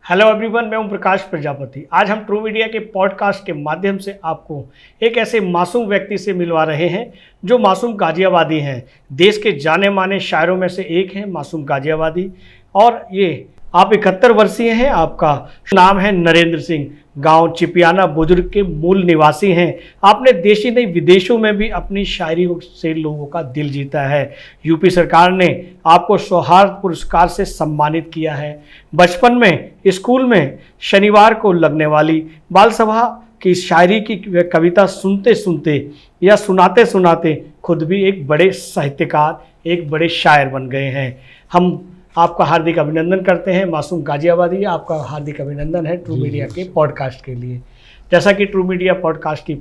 Hello everyone, मैं हूं प्रकाश प्रजापति। आज हम ट्रू मीडिया के पॉडकास्ट के माध्यम से आपको एक ऐसे मासूम व्यक्ति से मिलवा रहे हैं जो मासूम गाजियाबादी हैं। देश के जाने माने शायरों में से एक हैं मासूम गाजियाबादी। और ये आप 71 वर्षीय हैं। आपका नाम है नरेंद्र सिंह। गांव चिपियाना बुजुर्ग के मूल निवासी हैं। आपने देशी नहीं विदेशों में भी अपनी शायरी से लोगों का दिल जीता है। यूपी सरकार ने आपको सौहार्द पुरस्कार से सम्मानित किया है। बचपन में स्कूल में शनिवार को लगने वाली बाल सभा की शायरी की कविता सुनते सुनते या सुनाते सुनाते खुद भी एक बड़े साहित्यकार, एक बड़े शायर बन गए हैं। हम आपका हार्दिक अभिनंदन करते हैं मासूम गाजियाबादी। आपका हार्दिक अभिनंदन है ट्रू मीडिया के पॉडकास्ट के लिए। जैसा कि ट्रू मीडिया पॉडकास्ट की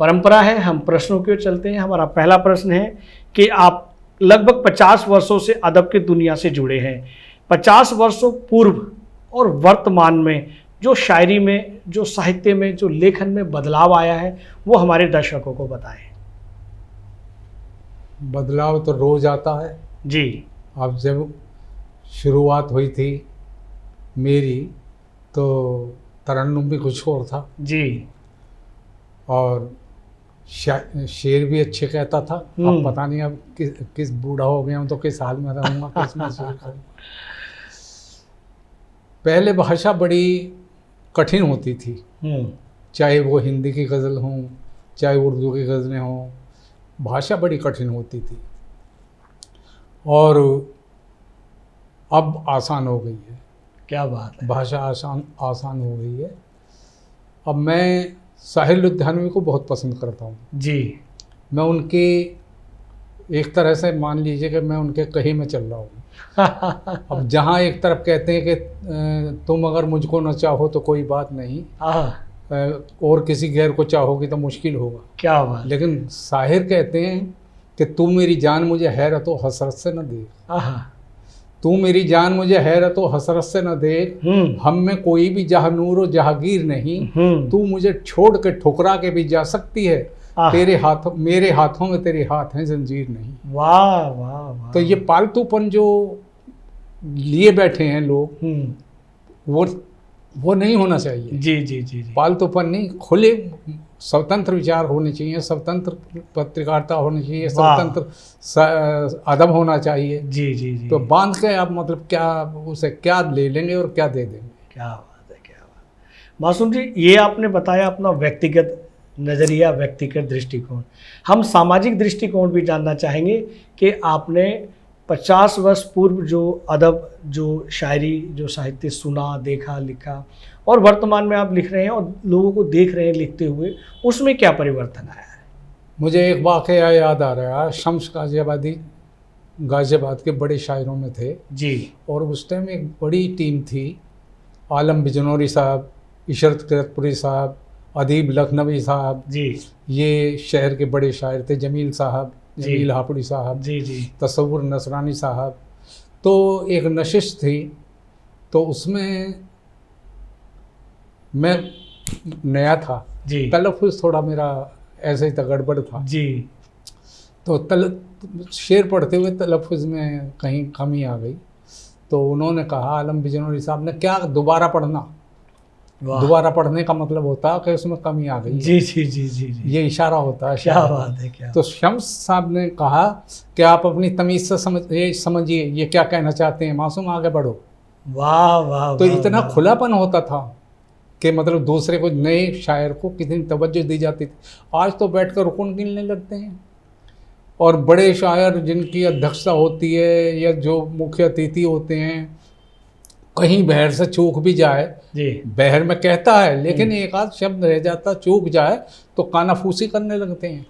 परंपरा है, हम प्रश्नों की ओर चलते हैं। हमारा पहला प्रश्न है कि आप लगभग 50 वर्षों से अदब की दुनिया से जुड़े हैं। 50 वर्षों पूर्व और वर्तमान में जो शायरी में, जो साहित्य में, जो लेखन में बदलाव आया है, वो हमारे दर्शकों को बताएं। बदलाव तो रोज आता है जी। अब जब शुरुआत हुई थी मेरी तो तरन्नुम भी कुछ और था जी। और शेर भी अच्छे कहता था। अब पता नहीं अब किस बूढ़ा हो गया हूँ तो किस हाल में रहूँगा, किस में शेर करूँगा। पहले भाषा बड़ी कठिन होती थी, चाहे वो हिंदी की गज़ल हों, चाहे उर्दू की गज़लें हों, भाषा बड़ी कठिन होती थी। और अब आसान हो गई है। क्या बात है। भाषा आसान हो गई है। अब मैं साहिर लुधियानवी को बहुत पसंद करता हूँ जी। मैं उनके एक तरह से मान लीजिए कि मैं उनके कहीं में चल रहा हूँ। अब जहाँ एक तरफ कहते हैं कि तुम अगर मुझको न चाहो तो कोई बात नहीं, और किसी गैर को चाहोगी तो मुश्किल होगा। क्या बात। लेकिन साहिर कहते हैं कि तू मेरी जान मुझे हैरत व हसरत से न देख, तू मेरी जान मुझे हैरत व हसरत से न देख, हम में कोई भी जहानूर व जहागीर नहीं, तू मुझे छोड़ के ठुकरा के भी जा सकती है, तेरे हाथों मेरे हाथों में तेरे हाथ हैं जंजीर नहीं। वाह वाह वाह। तो ये पालतूपन जो लिए बैठे हैं लोग, वो नहीं होना चाहिए। जी जी जी जी। पालतूपन नहीं, खुले स्वतंत्र विचार होने चाहिए, स्वतंत्र पत्रकारिता होनी चाहिए, स्वतंत्र अदब होना चाहिए। जी जी जी। तो बांध के आप मतलब क्या उसे क्या ले लेंगे और क्या दे देंगे। क्या बात है, क्या बात। मासूम जी, ये आपने बताया अपना व्यक्तिगत नज़रिया, व्यक्तिगत दृष्टिकोण। हम सामाजिक दृष्टिकोण भी जानना चाहेंगे कि आपने 50 वर्ष पूर्व जो अदब, जो शायरी, जो साहित्य सुना, देखा, लिखा, और वर्तमान में आप लिख रहे हैं और लोगों को देख रहे हैं लिखते हुए, उसमें क्या परिवर्तन आया है? मुझे एक वाक़या याद आ रहा है। शम्स गाजियाबादी गाजियाबाद के बड़े शायरों में थे जी। और उस टाइम एक बड़ी टीम थी। आलम बिजनौरी साहब, इशरत किरतपुरी साहब, अदीब लखनवी साहब जी, ये शहर के बड़े शायर थे। जमील साहब, जमील हापुड़ी साहब जी जी। तसव्वुर नसरानी साहब। तो एक नशिश थी, तो उसमें मैं नया था जी। तलफ़ुज़ थोड़ा मेरा ऐसे ही गड़बड़ था जी। तो शेर पढ़ते हुए तलफ़ुज़ में कहीं कमी आ गई। तो उन्होंने कहा, आलम बिजनौरी साहब ने, क्या दोबारा पढ़ना। दोबारा पढ़ने का मतलब होता है कि उसमें कमी आ गई। जी जी जी जी जी। ये इशारा होता है। क्या बात है, क्या। तो शम्स साहब ने कहा कि आप अपनी तमीज़ से समझिए ये क्या कहना चाहते हैं, मासूम आगे बढ़ो। वाह वाह। तो इतना खुलापन होता था कि मतलब दूसरे को, नए शायर को कितनी तवज्जो दी जाती थी। आज तो बैठकर रुकन गिनने लगते हैं। और बड़े शायर जिनकी अध्यक्षता होती है या जो मुख्य अतिथि होते हैं, कहीं बहर से चूक भी जाए जी, बहर में कहता है, लेकिन एक आध शब्द रह जाता, चूक जाए तो कानाफूसी करने लगते हैं।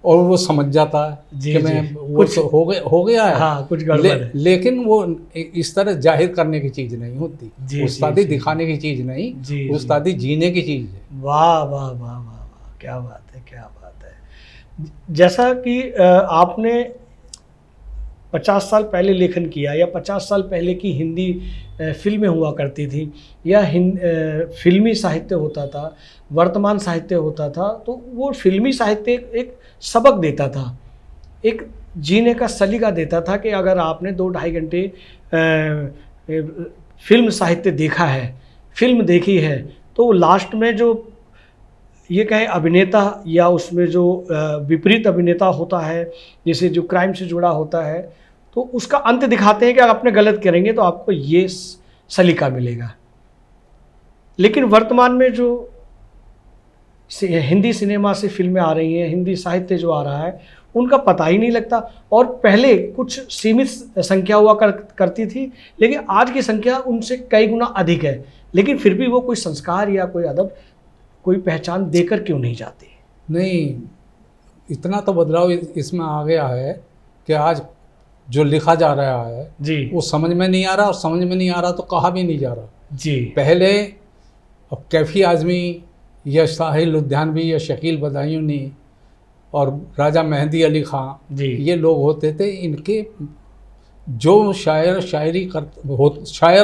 और वो समझ जाता है जी, कि जी, मैं वो तो हो गया है। हाँ, कुछ गड़बड़ है। लेकिन वो इस तरह जाहिर करने की चीज़ नहीं होती। उस्तादी दिखाने की चीज़ नहीं, उस्तादी जीने की चीज़ है। वाह वाह वाह वाह वाह। क्या बात है, क्या बात है। जैसा कि आपने 50 साल पहले लेखन किया, या 50 साल पहले की हिंदी फिल्में हुआ करती थी, या फिल्मी साहित्य होता था, वर्तमान साहित्य होता था, तो वो फिल्मी साहित्य एक सबक देता था, एक जीने का सलीका देता था कि अगर आपने 2-2.5 घंटे फिल्म साहित्य देखा है, फिल्म देखी है, तो लास्ट में जो ये कहें अभिनेता या उसमें जो विपरीत अभिनेता होता है, जैसे जो क्राइम से जुड़ा होता है, तो उसका अंत दिखाते हैं कि अगर आपने गलत करेंगे तो आपको ये सलीका मिलेगा। लेकिन वर्तमान में जो हिंदी सिनेमा से फिल्में आ रही हैं, हिंदी साहित्य जो आ रहा है, उनका पता ही नहीं लगता। और पहले कुछ सीमित संख्या हुआ करती थी, लेकिन आज की संख्या उनसे कई गुना अधिक है। लेकिन फिर भी वो कोई संस्कार या कोई अदब, कोई पहचान देकर क्यों नहीं जाती? नहीं, इतना तो बदलाव इसमें आ गया है कि आज जो लिखा जा रहा है जी, वो समझ में नहीं आ रहा, और समझ में नहीं आ रहा तो कहा भी नहीं जा रहा जी। पहले अब कैफी आज़मी या साहिल लुधियानवी या शकील बदायूनी और राजा मेहंदी अली खां जी, ये लोग होते थे, इनके जो शायर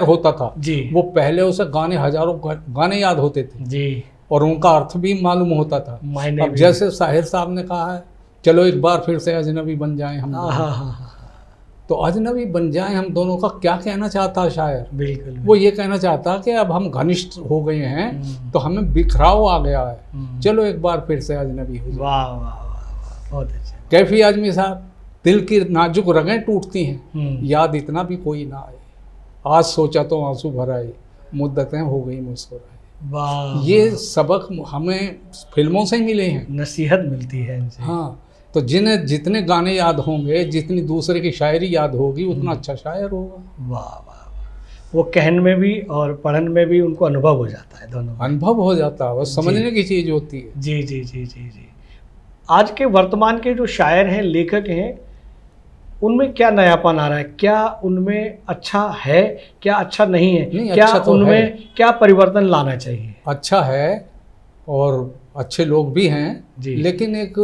होता था जी, वो पहले उसे गाने, हजारों गाने याद होते थे जी, और उनका अर्थ भी मालूम होता था। मायने अब भी। जैसे साहिर साहब ने कहा है, चलो एक बार फिर से अजनबी बन जाएं हम दोनों। हाँ, तो अजनबी बन जाएं हम दोनों का क्या कहना चाहता है शायर? बिल्कुल। वो ये कहना चाहता कि अब हम घनिष्ठ हो गए हैं तो हमें बिखराव आ गया है, चलो एक बार फिर से अजनबी हो जाए। वाह वाह वाह, बहुत अच्छा। कैफी आज़मी साहब, दिल की नाजुक रगें टूटती हैं, याद याद इतना भी कोई ना आए, आज सोचा तो आंसू भर आए, मुद्दतें हो गई मुस्कुराए। वाह, ये सबक हमें फिल्मों से ही मिले हैं। नसीहत मिलती है इनसे। हाँ, तो जिन्हें जितने गाने याद होंगे, जितनी दूसरे की शायरी याद होगी, उतना अच्छा शायर होगा। वाह वाह वाह, वो कहन में भी और पढ़न में भी उनको अनुभव हो जाता है, दोनों में। अनुभव हो जाता है, वो समझने की चीज़ होती है। जी जी जी जी जी। आज के वर्तमान के जो शायर हैं, लेखक हैं, उनमें क्या नयापन आ रहा है? क्या उनमें अच्छा है, क्या अच्छा नहीं है? नहीं, क्या अच्छा तो उनमें है। क्या परिवर्तन लाना चाहिए? अच्छा है और अच्छे लोग भी हैं जी। लेकिन एक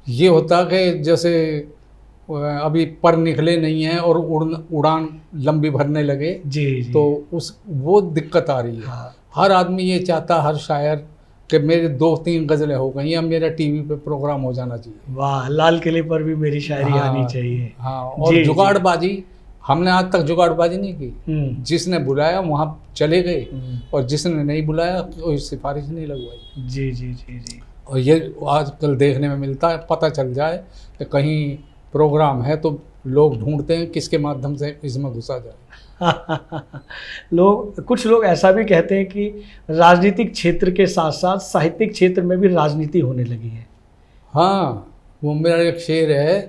ये होता कि जैसे अभी पर निकले नहीं हैं और उड़ान लंबी भरने लगे, जी जी। तो वो दिक्कत आ रही है। हाँ। हर आदमी ये चाहता, हर शायर, कि मेरे 2-3 गज़लें हो गई, अब मेरा टीवी पे प्रोग्राम हो जाना चाहिए। वाह, लाल किले पर भी मेरी शायरी हाँ, आनी चाहिए। हाँ, और जी, जुगाड़बाजी, हमने आज तक जुगाड़बाजी नहीं की। जिसने बुलाया वहाँ चले गए और जिसने नहीं बुलाया कोई सिफारिश नहीं लगवाई। जी जी जी जी। और ये आजकल देखने में मिलता है, पता चल जाए कि कहीं प्रोग्राम है तो लोग ढूंढते हैं किसके माध्यम से इसमें घुसा जाए। कुछ लोग ऐसा भी कहते हैं कि राजनीतिक क्षेत्र के साथ साथ साहित्यिक क्षेत्र में भी राजनीति होने लगी है। हाँ, वो मेरा एक शेर है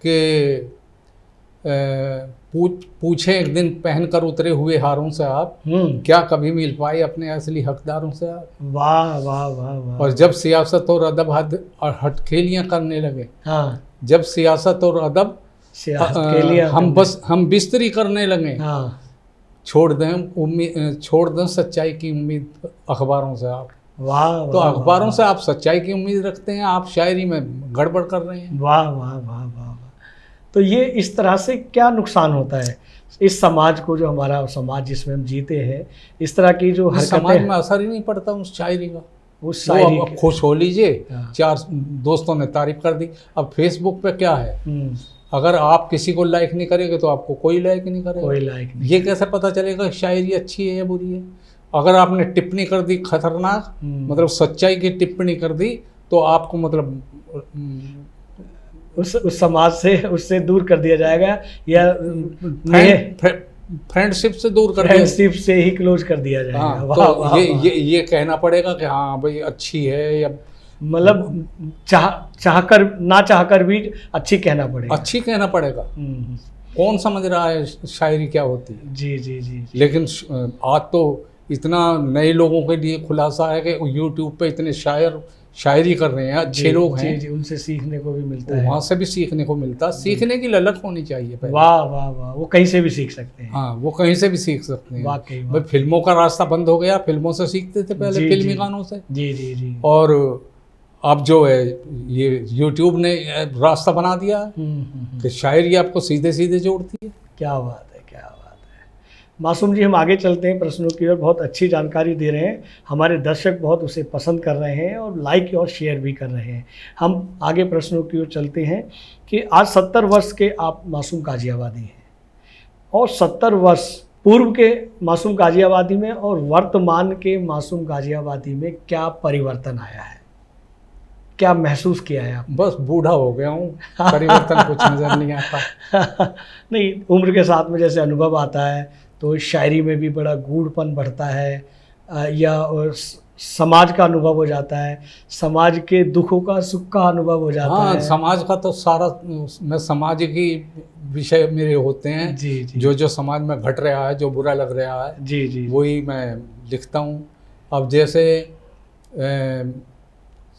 कि पूछे एक दिन पहनकर उतरे हुए हारों से आप, क्या कभी मिल पाए अपने असली हकदारों से आप। वाह वाह वाह वाह। और जब सियासत और अदब हटखेलियाँ करने लगे, हाँ, जब सियासत और अदब हम बिस्तरी करने लगे, हाँ, छोड़ दें सच्चाई की उम्मीद अखबारों से आप। वाह, तो अखबारों से आप सच्चाई की उम्मीद रखते हैं, आप शायरी में गड़बड़ कर रहे हैं। वाह वाह वाह वाह। तो ये इस तरह से क्या नुकसान होता है इस समाज को, जो हमारा समाज जिसमें हम जीते हैं, इस तरह की जो हरकतें, समाज में असर ही नहीं पड़ता उस शायरी का। उस शायरी अब खुश हो लीजिए, हाँ। 4 दोस्तों ने तारीफ कर दी। अब फेसबुक पे क्या है, अगर आप किसी को लाइक नहीं करेंगे तो आपको कोई लाइक नहीं करेगा। कोई लाइक नहीं। ये कैसे पता चलेगा शायरी अच्छी है या बुरी है? अगर आपने टिप्पणी कर दी खतरनाक, मतलब सच्चाई की टिप्पणी कर दी, तो आपको मतलब उस समाज से उससे दूर कर दिया जाएगा, या फ्रेंडशिप से दूर कर दिया, फ्रेंडशिप से ही क्लोज कर दिया जाएगा। हाँ, वाह, तो वाह, ये कहना पड़ेगा कि हाँ भाई अच्छी है, या मतलब चाहकर ना चाहकर भी अच्छी कहना पड़ेगा। अच्छी कहना पड़ेगा। कौन समझ रहा है शायरी क्या होती है? जी जी जी। लेकिन आज तो इतना नए लोगों के लिए खुलासा है कि यूट्यूब पे इतने शायरी कर रहे हैं, अच्छे लोग हैं। जी जी, उनसे सीखने को भी मिलता है। वहाँ से भी सीखने को मिलता है, सीखने की ललक होनी चाहिए पहले। वाह वाह वाह, वो कहीं से भी सीख सकते हैं। हाँ, वो कहीं से भी सीख सकते हैं। वाकई भाई फिल्मों का रास्ता बंद हो गया, फिल्मों से सीखते थे पहले, फिल्मी गानों से। जी जी जी। और अब जो है ये यूट्यूब ने रास्ता बना दिया कि शायरी आपको सीधे सीधे जोड़ती है। क्या बात है, क्या बात है। मासूम जी, हम आगे चलते हैं प्रश्नों की ओर। बहुत अच्छी जानकारी दे रहे हैं, हमारे दर्शक बहुत उसे पसंद कर रहे हैं और लाइक और शेयर भी कर रहे हैं। हम आगे प्रश्नों की ओर चलते हैं कि आज 70 वर्ष के आप मासूम गाजियाबादी हैं, और 70 वर्ष पूर्व के मासूम गाजियाबादी में और वर्तमान के मासूम गाजियाबादी में क्या परिवर्तन आया है, क्या महसूस किया है आप? बस बूढ़ा हो गया हूँ, परिवर्तन कुछ नज़र नहीं आता। नहीं, उम्र के साथ में जैसे अनुभव आता है तो शायरी में भी बड़ा गूढ़पन बढ़ता है, या समाज का अनुभव हो जाता है, समाज के दुखों का सुख का अनुभव हो जाता हाँ, है। समाज का तो सारा मैं समाज की विषय मेरे होते हैं। जी जी, जो समाज में घट रहा है, जो बुरा लग रहा है, जी जी, वही मैं लिखता हूँ। अब जैसे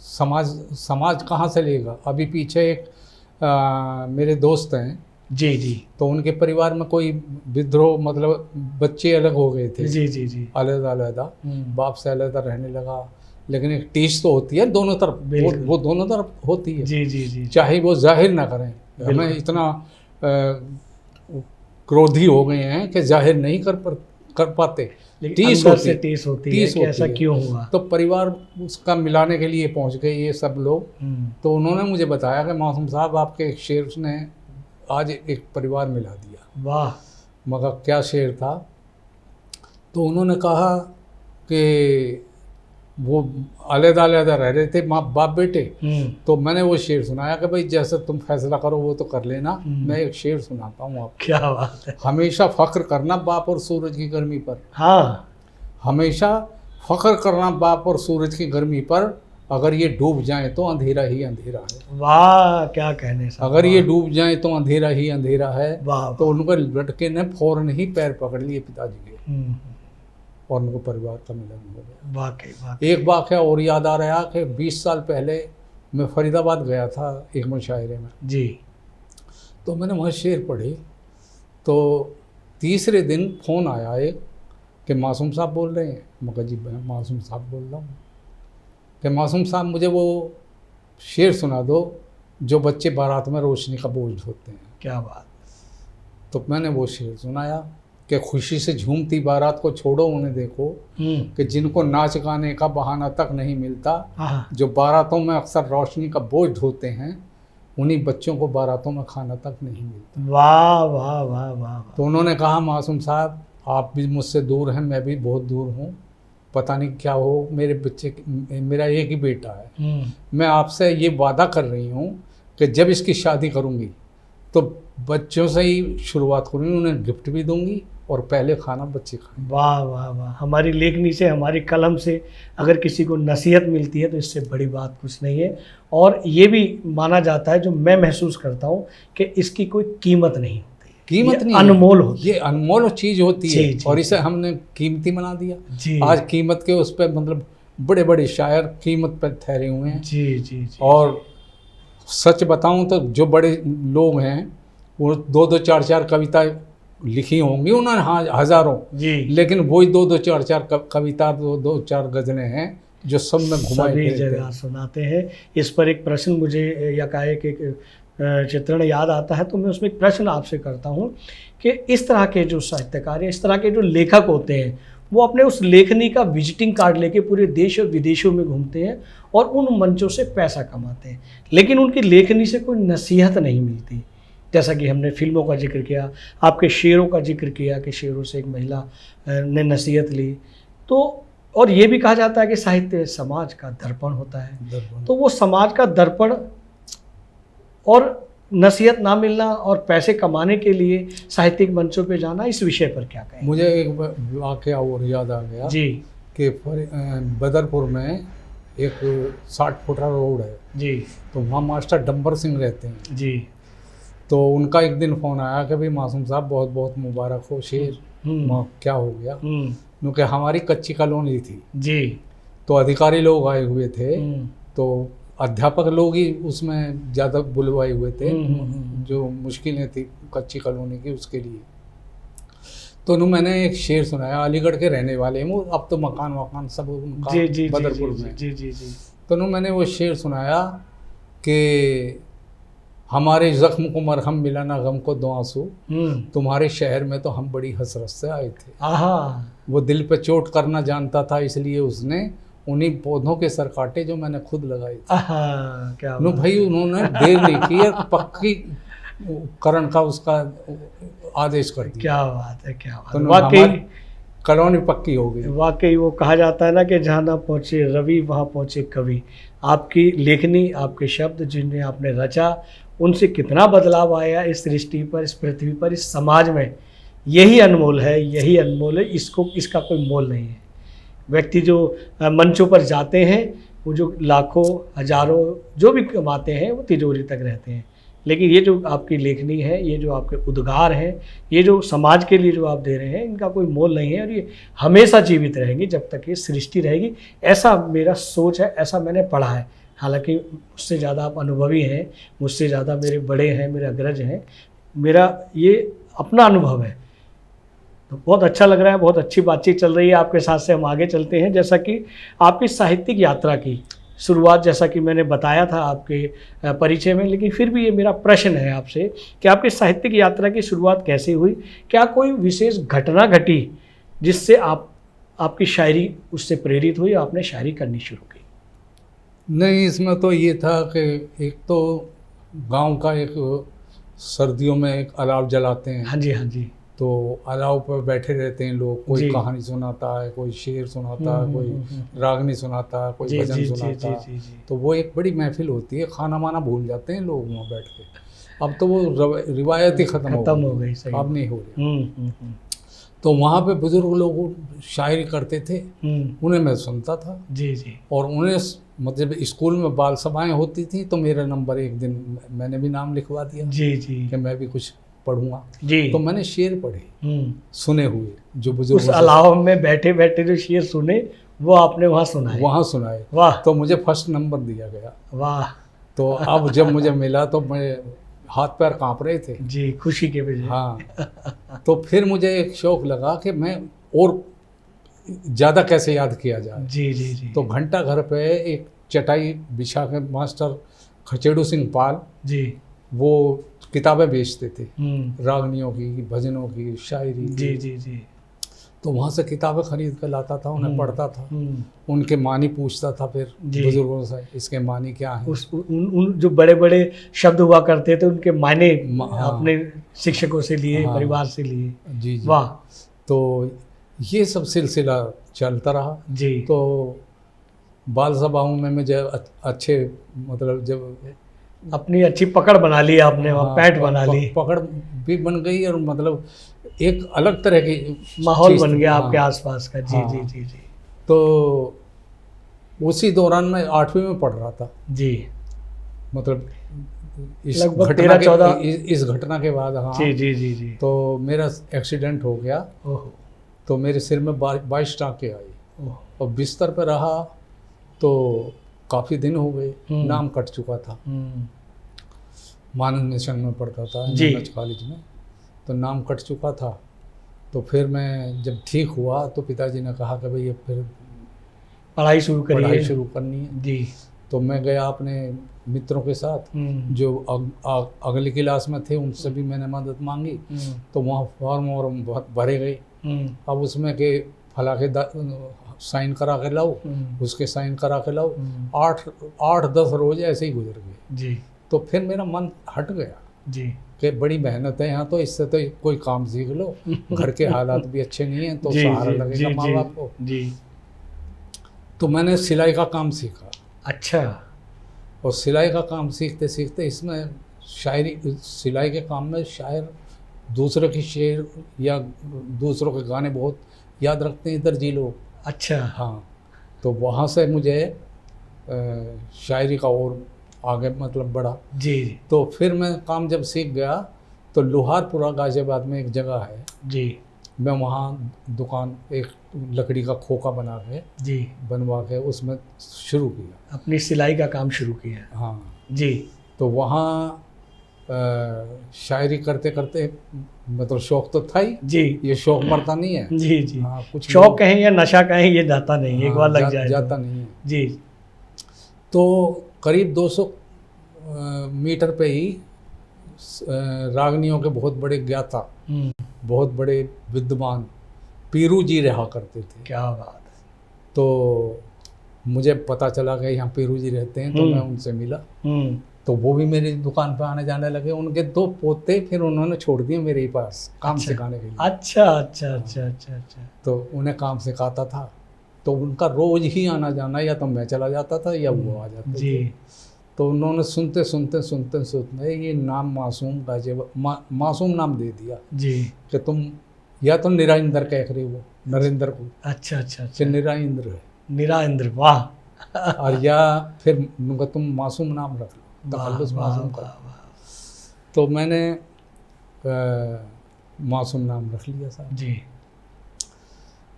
समाज कहाँ से लेगा। अभी पीछे एक मेरे दोस्त हैं, जी जी, तो उनके परिवार में कोई विद्रोह, मतलब बच्चे अलग हो गए थे, जी जी जी, अलग बाप से अलग रहने लगा। लेकिन एक टीस तो होती है दोनों तरफ, वो दोनों तरफ होती है। जी जी जी, चाहे वो जाहिर ना करें। हमें इतना क्रोधी हो गए हैं कि जाहिर नहीं कर पाते, टीस अंदर से टीस होती है कि ऐसा क्यों हुआ। तो परिवार उसका मिलाने के लिए पहुंच गए ये सब लोग। तो उन्होंने मुझे बताया कि मासूम साहब, आपके एक शेर ने आज एक परिवार मिला दिया। वाह। मगर क्या शेर था? तो उन्होंने कहा कि वो अलग-अलग रह रहे थे माँ बाप बेटे। तो मैंने वो शेर सुनाया कि भाई जैसे तुम फैसला करो वो तो कर लेना। मैं एक शेर सुनाता हूँ आपको। क्या बात है। हमेशा फ़ख्र करना बाप और सूरज की गर्मी पर। हाँ, हमेशा फ़ख्र करना बाप और सूरज की गर्मी पर, अगर ये डूब जाए तो अंधेरा ही अंधेरा है। वाह, क्या कहने साहब। अगर ये डूब जाए तो अंधेरा ही अंधेरा है। वाह। तो उनके लड़के ने फौरन ही पैर पकड़ लिए पिताजी के, और उनको परिवार का मिलन हो गया। वाकई। एक वाक़या और याद आ रहा कि 20 साल पहले मैं फरीदाबाद गया था एक मुशायरे में जी। तो मैंने वहाँ शेर पढ़ी। तो तीसरे दिन फ़ोन आया एक कि मासूम साहब बोल रहे हैं। मैं कहा जी मैं मासूम साहब बोल रहा हूँ। कि मासूम साहब मुझे वो शेर सुना दो जो बच्चे बारात में रोशनी का बोझ होते हैं। क्या बात। तो मैंने वो शेर सुनाया कि खुशी से झूमती बारात को छोड़ो, उन्हें देखो कि जिनको नाच गाने का बहाना तक नहीं मिलता, जो बारातों में अक्सर रोशनी का बोझ ढोते हैं, उन्हीं बच्चों को बारातों में खाना तक नहीं मिलता। वाह वाह वाह वाह। तो उन्होंने कहा मासूम साहब आप भी मुझसे दूर हैं, मैं भी बहुत दूर हूँ, पता नहीं क्या हो, मेरा एक ही बेटा है। मैं आपसे ये वादा कर रही हूँ कि जब इसकी शादी करूँगी तो बच्चों से ही शुरुआत करूँगी, उन्हें गिफ्ट भी दूँगी और पहले खाना बच्चे खाएं। वाह वाह वाह। हमारी लेखनी से, हमारी कलम से अगर किसी को नसीहत मिलती है तो इससे बड़ी बात कुछ नहीं है। और ये भी माना जाता है, जो मैं महसूस करता हूँ, कि इसकी कोई कीमत नहीं होती। कीमत नहीं, अनमोल होती ये अनमोल चीज़ होती है। जी, और इसे हमने कीमती बना दिया जी। आज कीमत के उस पर, मतलब बड़े बड़े शायर कीमत पर ठहरे हुए हैं। जी जी जी। और सच बताऊं तो जो बड़े लोग हैं वो 2-2 4-4 कविता लिखी होंगी उन्होंने, हाँ हज़ारों जी, लेकिन वही 2-2 4-4 कविता, 2-4 गज़लें हैं जो सब में घुमाए सभी जगह सुनाते हैं। इस पर एक प्रश्न मुझे या का एक चित्रण याद आता है, तो मैं उसमें एक प्रश्न आपसे करता हूँ कि इस तरह के जो साहित्यकार हैं, इस तरह के जो लेखक होते हैं, वो अपने उस लेखनी का विजिटिंग कार्ड लेके पूरे देश और विदेशों में घूमते हैं और उन मंचों से पैसा कमाते हैं, लेकिन उनकी लेखनी से कोई नसीहत नहीं मिलती। जैसा कि हमने फिल्मों का जिक्र किया, आपके शेरों का जिक्र किया कि शेरों से एक महिला ने नसीहत ली। तो और ये भी कहा जाता है कि साहित्य समाज का दर्पण होता है। तो वो समाज का दर्पण और नसीहत ना मिलना और पैसे कमाने के लिए साहित्यिक मंचों पे जाना, इस विषय पर क्या कहें? मुझे एक वाक़या और याद आ गया जी कि बदरपुर में एक 60 फुटा रोड है जी, तो वहाँ मास्टर डंबर सिंह रहते हैं जी। तो उनका एक दिन फ़ोन आया कि भाई मासूम साहब बहुत बहुत मुबारक हो शेर। क्या हो गया? क्योंकि हमारी कच्ची कॉलोनी थी जी, तो अधिकारी लोग आए हुए थे, तो अध्यापक लोग ही उसमें ज़्यादा बुलवाए हुए थे, जो मुश्किलें थी कच्ची कॉलोनी की उसके लिए। तो मैंने एक शेर सुनाया, अलीगढ़ के रहने वाले हैं वो, अब तो मकान सब उनका बदरपुर में। जी जी जी। तो मैंने वो शेर सुनाया कि हमारे ज़ख्म को मरहम मिला ना गम को दो आंसू, तुम्हारे शहर में तो हम बड़ी हसरत से आए थे। वो दिल पे चोट करना जानता था, इसलिए उसने उन्हीं पौधों के सर काटे जो मैंने खुद लगाए थे। क्या भाई उन्होंने देर नहीं की, पक्की करण का उसका आदेश कर दिया। क्या बात है, क्या बात तो है। वाकई कॉलोनी पक्की हो गई। वाकई वो कहा जाता है ना कि जहाँ ना पहुँचे रवि वहाँ पहुँचे कवि। आपकी लेखनी, आपके शब्द जिन्हें आपने रचा, उनसे कितना बदलाव आया इस सृष्टि पर, इस पृथ्वी पर, इस समाज में, यही अनमोल है, यही अनमोल है। इसका कोई मोल नहीं है। व्यक्ति जो मंचों पर जाते हैं, वो जो लाखों हजारों जो भी कमाते हैं वो तिजोरी तक रहते हैं, लेकिन ये जो आपकी लेखनी है, ये जो आपके उद्गार हैं, ये जो समाज के लिए जो आप दे रहे हैं, इनका कोई मोल नहीं है और ये हमेशा जीवित रहेंगी जब तक ये सृष्टि रहेगी। ऐसा मेरा सोच है, ऐसा मैंने पढ़ा है। हालांकि मुझसे ज़्यादा आप अनुभवी हैं, मुझसे ज़्यादा मेरे बड़े हैं, मेरे अग्रज हैं, मेरा ये अपना अनुभव है। तो बहुत अच्छा लग रहा है, बहुत अच्छी बातचीत चल रही है आपके साथ से। हम आगे चलते हैं। जैसा कि आपकी साहित्यिक यात्रा की शुरुआत, जैसा कि मैंने बताया था आपके परिचय में, लेकिन फिर भी ये मेरा प्रश्न है आपसे कि आपकी साहित्यिक यात्रा की शुरुआत कैसे हुई? क्या कोई विशेष घटना घटी जिससे आपकी शायरी उससे प्रेरित हुई, आपने शायरी करनी शुरू की? नहीं, इसमें तो ये था कि एक तो गांव का एक सर्दियों में एक अलाव जलाते हैं। हाँ जी, हाँ जी। तो अलाव पर बैठे रहते हैं लोग, कोई कहानी सुनाता है, कोई शेर सुनाता है, कोई रागनी सुनाता है, कोई भजन सुनाता है। तो वो एक बड़ी महफिल होती है, खाना माना भूल जाते हैं लोग वहाँ बैठ के। अब तो वो रिवायत ही खत्म हो गई, अब नहीं हो रही। तो वहाँ पे बुजुर्ग लोग शायरी करते थे, उन्हें मैं सुनता था। जी जी। और उन्हें मतलब स्कूल में बाल सभाएं होती थी, तो मेरा नंबर एक दिन मैंने भी नाम लिखवा दिया। जी जी। कि मैं भी कुछ पढ़ूंगा। जी। तो मैंने शेर पढ़े, सुने हुए, जो बुजुर्ग उस अलाव में बैठे बैठे जो शेर सुने वो आपने वहाँ सुनाए? वहाँ सुनाए। वाह। तो मुझे फर्स्ट नंबर दिया गया। वाह। तो अब जब मुझे मिला तो मैं हाथ पैर कांप रहे थे जी, खुशी के वजह। हाँ। तो फिर मुझे एक शौक लगा कि मैं और ज़्यादा कैसे याद किया जाए। जी जी जी। तो घंटा घर पे एक चटाई बिछा के मास्टर खचेड़ू सिंह पाल जी वो किताबें बेचते थे, रागनियों की, भजनों की, शायरी। जी जी जी। तो वहाँ से किताबें खरीद कर लाता था, उन्हें पढ़ता था, उनके मानी पूछता था फिर बुजुर्गों से, इसके मानी क्या है। उन जो बड़े बड़े शब्द हुआ करते थे उनके मायने अपने शिक्षकों से लिए, परिवार से लिए। जी जी। वाह। तो ये सब सिलसिला चलता रहा जी। तो बाल सभाओं में मुझे अच्छे, मतलब जब अपनी अच्छी पकड़ बना ली आपने, वहाँ पैठ बना ली, पकड़ भी बन गई और मतलब एक अलग तरह की माहौल बन गया आपके आसपास का। जी जी जी जी। तो उसी दौरान मैं 8वीं में पढ़ रहा था जी, मतलब इस घटना के बाद। हाँ जी जी जी जी। तो मेरा एक्सीडेंट हो गया। तो मेरे सिर में 22 टाँके आए और बिस्तर पर रहा तो काफ़ी दिन हो गए। नाम कट चुका था, मानव मिशन में पढ़ता था कॉलेज में, तो नाम कट चुका था। तो फिर मैं जब ठीक हुआ तो पिताजी ने कहा कि भाई अब फिर पढ़ाई शुरू करनी है जी। तो मैं गया अपने मित्रों के साथ जो अगली क्लास में थे, उनसे भी मैंने मदद मांगी। तो वहाँ फॉर्म भरे गए। अब उसमें के फला के साइन करा के लाओ, उसके साइन करा के लाओ, 8-10 रोज ऐसे ही गुजर गए जी। तो फिर मेरा मन हट गया जी कि बड़ी मेहनत है यहाँ, तो इससे तो कोई काम सीख लो, घर के हालात भी अच्छे नहीं हैं, तो सहारा लगेगा माँ बाप को जी। तो मैंने सिलाई का काम सीखा। अच्छा। और सिलाई का काम सीखते सीखते इसमें शायरी, सिलाई के काम में शायर दूसरों के शेर या दूसरों के गाने बहुत याद रखते हैं दर्जी लोग। अच्छा। हाँ। तो वहाँ से मुझे शायरी का और आगे मतलब बढ़ा जी। तो फिर मैं काम जब सीख गया तो लोहारपुरा गाजियाबाद में एक जगह है जी, मैं वहाँ दुकान, एक लकड़ी का खोखा बना के जी, बनवा के उसमें शुरू किया, अपनी सिलाई का काम शुरू किया। हाँ जी। तो वहाँ शायरी करते करते मतलब शौक तो था ही जी, ये शौक मरता नहीं है जी जी। हाँ, कुछ शौक कहें या नशा कहें, ये जाता नहीं। हाँ, एक बार लग जाता नहीं है जी। तो करीब 200 मीटर पे ही रागनियों के बहुत बड़े ज्ञाता, बहुत बड़े विद्वान पीरू जी रहा करते थे। क्या बात है। तो मुझे पता चला कि यहाँ पीरू जी रहते हैं, तो मैं उनसे मिला। तो वो भी मेरी दुकान पे आने जाने लगे। उनके 2 पोते फिर उन्होंने छोड़ दिए मेरे ही पास काम सिखाने के लिए। अच्छा अच्छा अच्छा अच्छा अच्छा। तो उन्हें काम सिखाता था, तो उनका रोज ही आना जाना, या तो मैं चला जाता था या वो आ जाते जी। थे। तो उन्होंने सुनते सुनते ये नाम मासूम गाजियाबाद मासूम नाम दे दिया जी कि तुम या तो निराइंदर कह रहे हो नरेंद्र को, अच्छा अच्छा फिर निराइंद्र है, निराइंद्र, वाह। और या फिर उनका तुम मासूम नाम रख लो, तखल्लुस मासूम कर। तो मैंने मासूम नाम रख लिया साहब जी।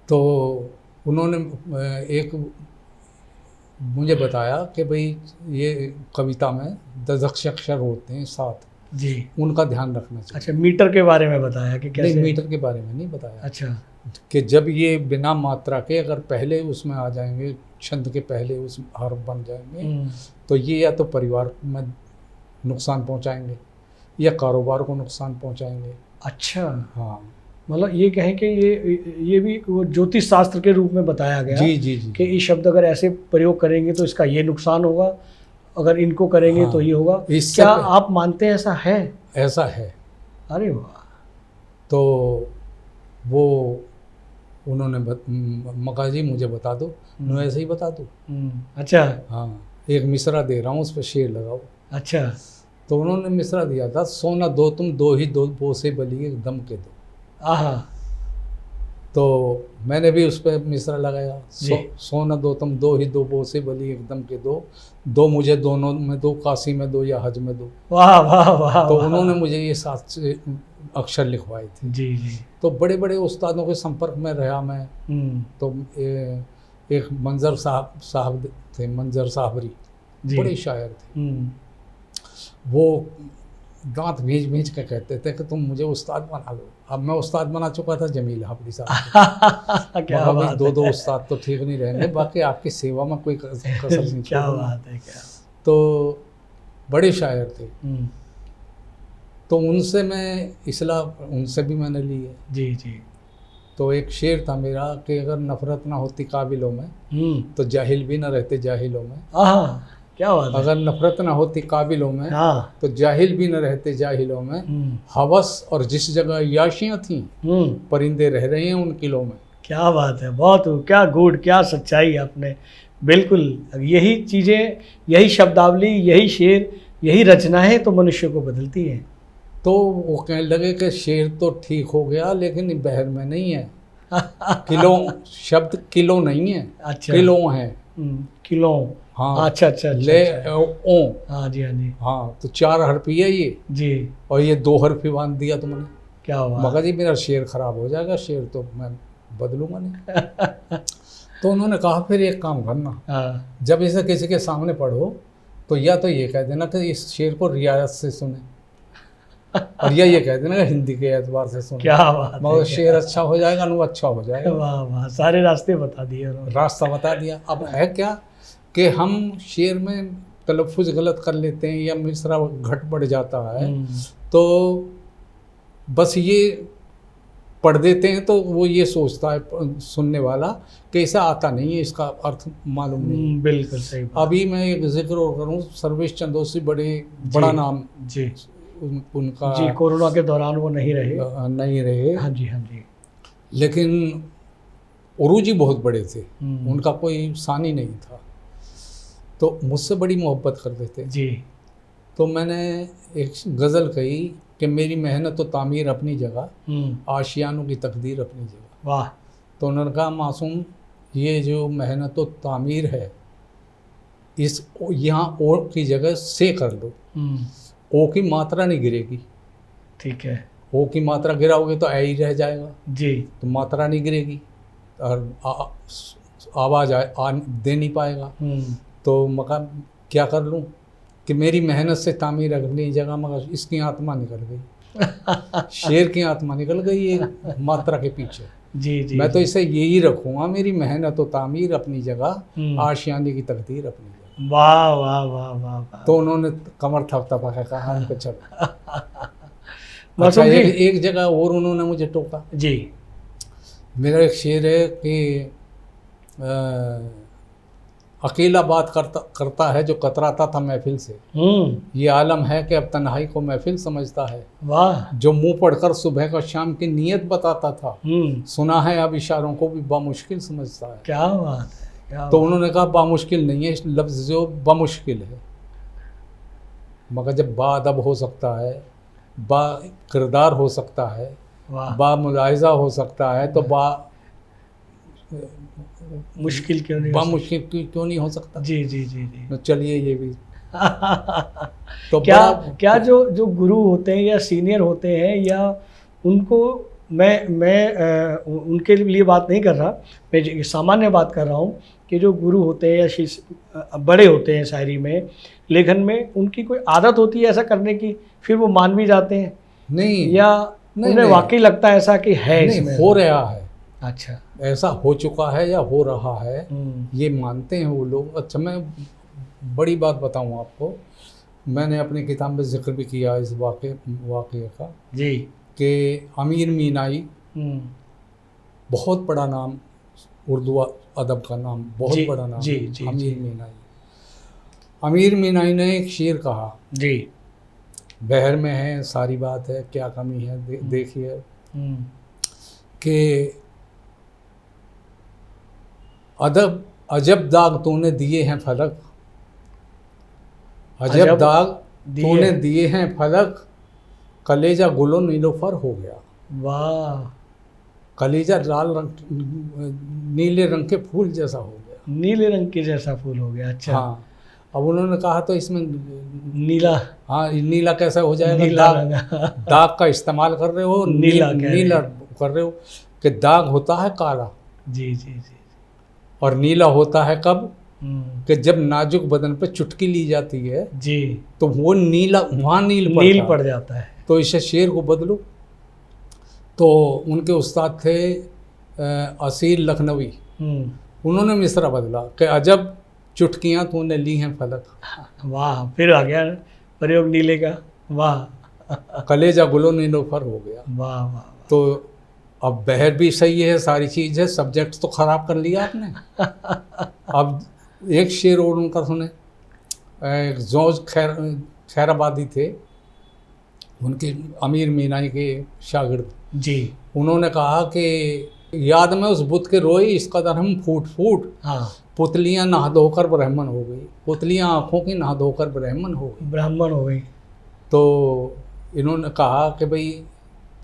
तो उन्होंने एक मुझे बताया कि भाई ये कविता में 10 अक्षर होते हैं 7 जी, उनका ध्यान रखना चाहिए। अच्छा, मीटर के बारे में बताया कि कैसे? नहीं, मीटर के बारे में नहीं बताया। अच्छा, कि जब ये बिना मात्रा के अगर पहले उसमें आ जाएंगे, छंद के पहले उस हर्फ बन जाएंगे, तो ये या तो परिवार में नुकसान पहुंचाएंगे या कारोबार को नुकसान पहुंचाएंगे। अच्छा, हाँ, मतलब ये कहें कि ये भी वो ज्योतिष शास्त्र के रूप में बताया गया जी जी जी कि ये शब्द अगर ऐसे प्रयोग करेंगे तो इसका ये नुकसान होगा, अगर इनको करेंगे हाँ, तो ये होगा। इससे क्या आप मानते हैं ऐसा है? ऐसा है। अरे वाह। तो वो उन्होंने मका जी मुझे बता दो, मैं ऐसे ही बता दूँ। अच्छा, हाँ, एक मिसरा दे रहा हूँ, उस पर शेर लगाओ। अच्छा, तो उन्होंने मिसरा दिया था, सोना दो तुम दो ही दो बोसे बली एक दम के दो। आहा, तो मैंने भी उस पर मिसरा लगाया, जी। सोना दो तुम दो ही दो बोसे बली एक दम के दो, दो मुझे दोनों में दो, काशी में दो या हज में दो। वाह वाह वाह। तो वाह। उन्होंने मुझे ये 7 अक्षर लिखवाए थे। जी जी। तो बड़े बड़े उस्तादों के संपर्क में रहा मैं। तो एक मंजर साहब थे, मंजर साहबरी, बड़े शायर थे। वो दांत भींच के कहते थे कि तुम मुझे उस्ताद बना लो। अब मैं उस्ताद बना चुका था जमील हाफरी साहब। क्या बात है। दो उस्ताद तो ठीक नहीं रहेंगे, बाकी आपकी सेवा में कोई कसर नहीं। क्या बात है, क्या। तो बड़े शायर थे। तो उनसे मैं इस्लाह उनसे भी मैंने ली है। जी जी। तो एक शेर था मेरा कि अगर नफरत ना होती काबिलों में तो जाहिल भी ना रहते जाहिलों में। क्या बात है। अगर नफरत ना होती काबिलों में तो जाहिल भी न रहते जाहिलों में। हवस और जिस जगह याशियाँ थीं परिंदे रह रहे हैं उन किलों में। क्या बात है, बहुत क्या गूढ़, क्या सच्चाई आपने। बिल्कुल यही चीज़ें, यही शब्दावली, यही शेर, यही रचनाएं तो मनुष्य को बदलती हैं। तो वो कहने लगे कि शेर तो ठीक हो गया लेकिन बहर में नहीं है। किलो शब्द किलो नहीं है। अच्छा, किलो है। किलो। हाँ, अच्छा अच्छा, ले ओ। हाँ जी, हाँ जी। हाँ, तो 4 हरफी है ये जी, और ये 2 हरफी बांध दिया तुमने। क्या बात। मगर जी मेरा शेर खराब हो जाएगा, शेर तो मैं बदलूंगा नहीं। तो उन्होंने कहा फिर एक काम करना, जब इसे किसी के सामने पढ़ो तो या तो ये कह देना कि इस शेर को रियायत से सुने, और या ये कह देना कि हिंदी के एतबार से सुने। क्या बात। मगर शेर अच्छा हो जाएगा, नु अच्छा हो जाएगा। वाह वाह, सारे रास्ते बता दिए उन्होंने। रास्ता बता दिया। अब है क्या कि हम शेर में तलफ़ुज़ गलत कर लेते हैं या मिसरा घट बढ़ जाता है, तो बस ये पढ़ देते हैं तो वो ये सोचता है सुनने वाला कि ऐसा आता नहीं है, इसका अर्थ मालूम नहीं। बिल्कुल सही बात। अभी मैं एक जिक्र और करूँ, सर्वेश चंदोसी बड़ा नाम जी उनका जी। कोरोना के दौरान वो नहीं रहे। हाँ जी, हाँ जी। लेकिन उरूजी बहुत बड़े थे, उनका कोई सानी नहीं था, तो मुझसे बड़ी मोहब्बत करते थे जी। तो मैंने एक गज़ल कही कि मेरी मेहनत और तामीर अपनी जगह, आशियानों की तकदीर अपनी जगह। वाह। तो उन्होंने कहा मासूम, ये जो मेहनत और तामीर है इस यहाँ ओ की जगह से कर लो। ओ की मात्रा नहीं गिरेगी। ठीक है। ओ की मात्रा गिराओगे तो ए ही रह जाएगा जी, तो मात्रा नहीं गिरेगी और आवाज़ दे नहीं पाएगा। तो मगर क्या कर लूँ कि मेरी मेहनत से तामीर अपनी जगह, मगर इसकी आत्मा निकल गई। शेर की आत्मा निकल गई ये मात्रा के पीछे। जी जी। मैं तो इसे यही रखूँगा, मेरी मेहनत और तामीर अपनी जगह, आशियाने की तकदीर अपनी जगह। वाह वाह वाह वाह वाह। तो उन्होंने कमर थपथपा के कहा हमको चलो। अच्छा, एक जगह और उन्होंने मुझे टोका जी। मेरा एक शेर है कि अकेला बात करता है जो कतराता था महफिल से। ये आलम है कि अब तन्हाई को महफिल समझता है। वाह। जो मुंह पढ़कर सुबह का शाम की नीयत बताता था, सुना है अब इशारों को भी बामुश्किल समझता है। क्या बात है, क्या तो बात। उन्होंने कहा बामुश्किल नहीं है, इस लफ्ज़ जो बामुश्किल है, मगर जब बाअदब हो सकता है, बा किरदार हो सकता है, बा मुलाहिज़ा हो सकता है, तो मुश्किल क्यों नहीं, बामुश्किल क्यों नहीं हो सकता। जी जी जी जी। तो चलिए ये भी तो क्या जो गुरु होते हैं या सीनियर होते हैं, या उनको मैं उनके लिए बात नहीं कर रहा, मैं सामान्य बात कर रहा हूँ कि जो गुरु होते हैं या बड़े होते हैं शायरी में, लेखन में, उनकी कोई आदत होती है ऐसा करने की, फिर वो मान भी जाते हैं? नहीं, या उन्हें वाकई लगता है ऐसा कि है इसमें? हो रहा है। अच्छा, ऐसा हो चुका है या हो रहा है, ये मानते हैं वो लोग। अच्छा, मैं बड़ी बात बताऊं आपको, मैंने अपनी किताब में जिक्र भी किया इस वाक़े का जी, कि अमीर मीनाई बहुत बड़ा नाम, उर्दू अदब का नाम, बहुत बड़ा नाम। जी, जी, अमीर मीनाई, अमीर मीनाई ने एक शेर कहा जी, बहर में है सारी बात है, क्या कमी है देखिए कि अजब दाग तूने दिए हैं फलक, अजब दाग तूने दिए हैं फलक, कलेजा गुलो नीलोफर हो गया। वाह। कलेजा लाल रंग, नीले रंग के फूल जैसा हो गया। नीले रंग के जैसा फूल हो गया। अच्छा। हाँ, अब उन्होंने कहा तो इसमें नीला, हाँ नीला कैसा हो जाएगा? नीला दाग का इस्तेमाल कर रहे हो, नीला कर रहे हो कि दाग होता है काला। जी जी जी। और नीला होता है कब? कि जब नाजुक बदन पे चुटकी ली जाती है जी, तो वो नीला, वहाँ नील पड़ जाता है। तो इसे शेर को बदलो। तो उनके उस्ताद थे असील लखनवी, उन्होंने मिसरा बदला कि अजब चुटकियाँ तूने ली हैं फलक। वाह, फिर आ गया प्रयोग नीले का। वाह। कलेजा गुलो नीलोफर हो गया। वाह वाह। तो अब बहर भी सही है, सारी चीज़ है, सब्जेक्ट तो ख़राब कर लिया आपने। अब एक शेर और उनका सुने। जोज खैराबादी थे, उनके अमीर मीनाई के शागिर्द जी, उन्होंने कहा कि याद में उस बुत के रोई इस कदर हम फूट फूट, हाँ, पुतलियाँ नहा धोकर ब्राह्मण हो गई, पुतलियाँ आँखों की नहा धोकर ब्राह्मण हो गई। तो इन्होंने कहा कि भाई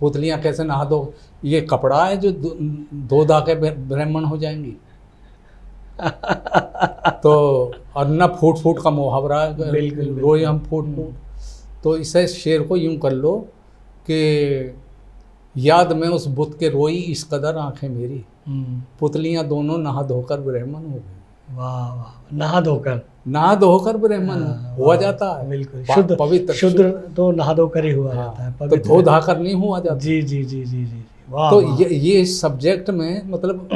पुतलियाँ कैसे नहा दो, ये कपड़ा है जो धो धा के ब्राह्मण हो जाएंगी। तो और न फूट फूट का मुहावरा है, रोए हम फूट फूट। तो इसे शेर को यूं कर लो कि याद में उस बुत के रोई इस कदर आंखें मेरी, पुतलियाँ दोनों नहा धोकर ब्राह्मण हो गई। वाह वाह। नहा धोकर ब्राह्मण हुआ जाता है। बिल्कुल शुद्ध पवित्र, शुद्ध तो नहा धोकर ही हुआ जाता है, तो धो धा कर नहीं हुआ जाता। जी जी जी जी जी। तो ये सब्जेक्ट में मतलब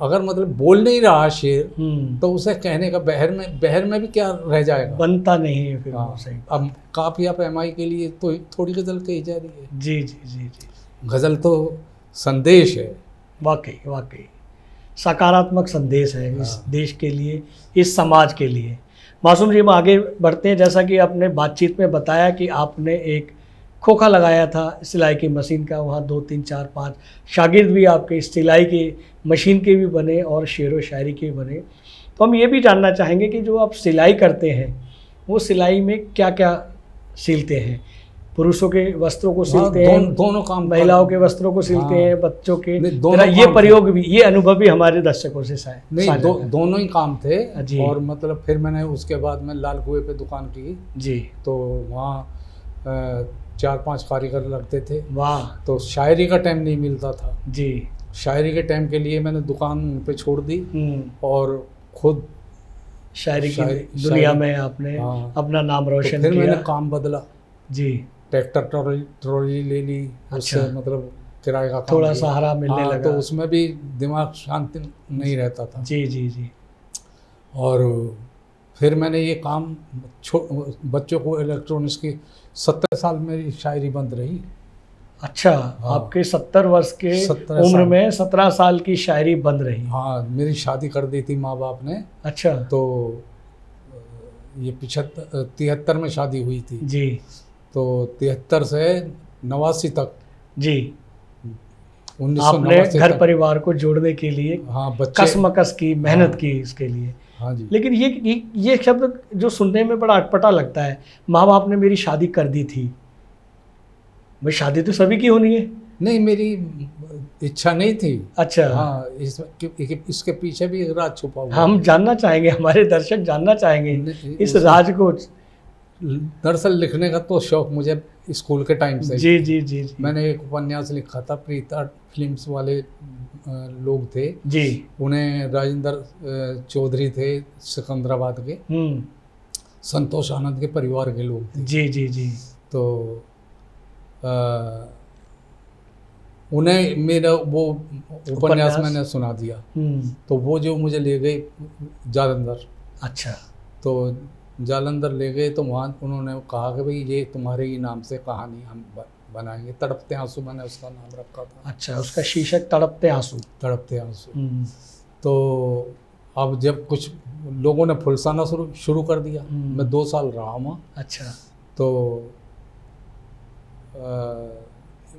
अगर मतलब बोल नहीं रहा शेर तो उसे कहने का बहर में भी क्या रह जाएगा, बनता नहीं है फिर। सही। अब काफिया पैमाई के लिए तो थोड़ी गजल कही जा रही है। जी जी जी जी। गजल तो संदेश है, वाकई वाकई सकारात्मक संदेश है इस देश के लिए, इस समाज के लिए। मासूम जी, हम आगे बढ़ते हैं। जैसा कि आपने बातचीत में बताया कि आपने एक खोखा लगाया था सिलाई की मशीन का, वहाँ 2 3 4 5 शागिर्द भी आपके सिलाई की मशीन के भी बने और शेर व शायरी के भी बने। तो हम ये भी जानना चाहेंगे कि जो आप सिलाई करते हैं वो सिलाई में क्या क्या सिलते हैं? पुरुषों के वस्त्रों को सिलते हैं, दोनों काम, महिलाओं के वस्त्रों को सिलते हैं, बच्चों के, ये प्रयोग भी, ये अनुभव भी हमारे दर्शकों से नहीं, दोनों ही काम थे जी। और मतलब फिर मैंने उसके बाद में लाल कुएं पे दुकान की जी, तो वहाँ 4-5 कारीगर लगते थे। वाह। तो शायरी का टाइम नहीं मिलता था जी, शायरी के टाइम के लिए मैंने दुकान पे छोड़ दी और खुद शायरी की दुनिया में आपने अपना नाम रोशन किया। फिर मैंने काम बदला जी, ट्रैक्टर ट्रॉली ले ली। अच्छा। उससे मतलब किराए का थोड़ा सहारा मिलने लगा, तो उसमें भी दिमाग शांति नहीं रहता था। जी जी जी। और फिर मैंने ये काम बच्चों को इलेक्ट्रॉनिक्स की 70 साल मेरी शायरी बंद रही। अच्छा, आपके 70 वर्ष के 17 उम्र साल। में 17 साल की शायरी बन रही। हाँ, मेरी शादी कर दी थी माँ बाप ने। अच्छा। तो ये 73 में शादी हुई थी। जी तो 73 से 89 तक, जी, 1989 आपने घर तक। परिवार को जोड़ने के लिए हाँ, बच्चे। कसमकस की, मेहनत हाँ। की इसके लिए। हाँ जी। लेकिन ये शब्द जो सुनने में बड़ा अटपटा लगता है, माँ बाप ने मेरी शादी कर दी थी। भाई शादी तो सभी की होनी है। नहीं, मेरी इच्छा नहीं थी। अच्छा। हाँ, इसके पीछे भी एक राज छुपा हुआ हम है। जानना चाहेंगे, हमारे दर्शक जानना चाहेंगे इस उस- राज को। दरअसल लिखने का तो शौक मुझे स्कूल के टाइम से ही जी था। जी जी जी। मैंने एक उपन्यास लिखा था, प्रीता फिल्म्स वाले लोग थे, जी। उन्हें राजेंद्र चौधरी थे सिकंदराबाद के, संतोष आनंद के परिवार के लोग थे। जी जी जी। तो उन्हें मेरा वो उपन्यास मैंने सुना दिया। तो वो जो मुझे ले गए जालंधर। अच्छा। तो जालंधर ले गए तो वहाँ उन्होंने कहा कि भाई ये तुम्हारे ही नाम से कहानी हम बनाएंगे। तड़पते आंसू मैंने उसका नाम रखा था। अच्छा, उसका शीर्षक तड़पते आंसू। तड़पते आंसू। तो अब जब कुछ लोगों ने फुलसाना शुरू कर दिया, मैं 2 साल रहा वहाँ। अच्छा। तो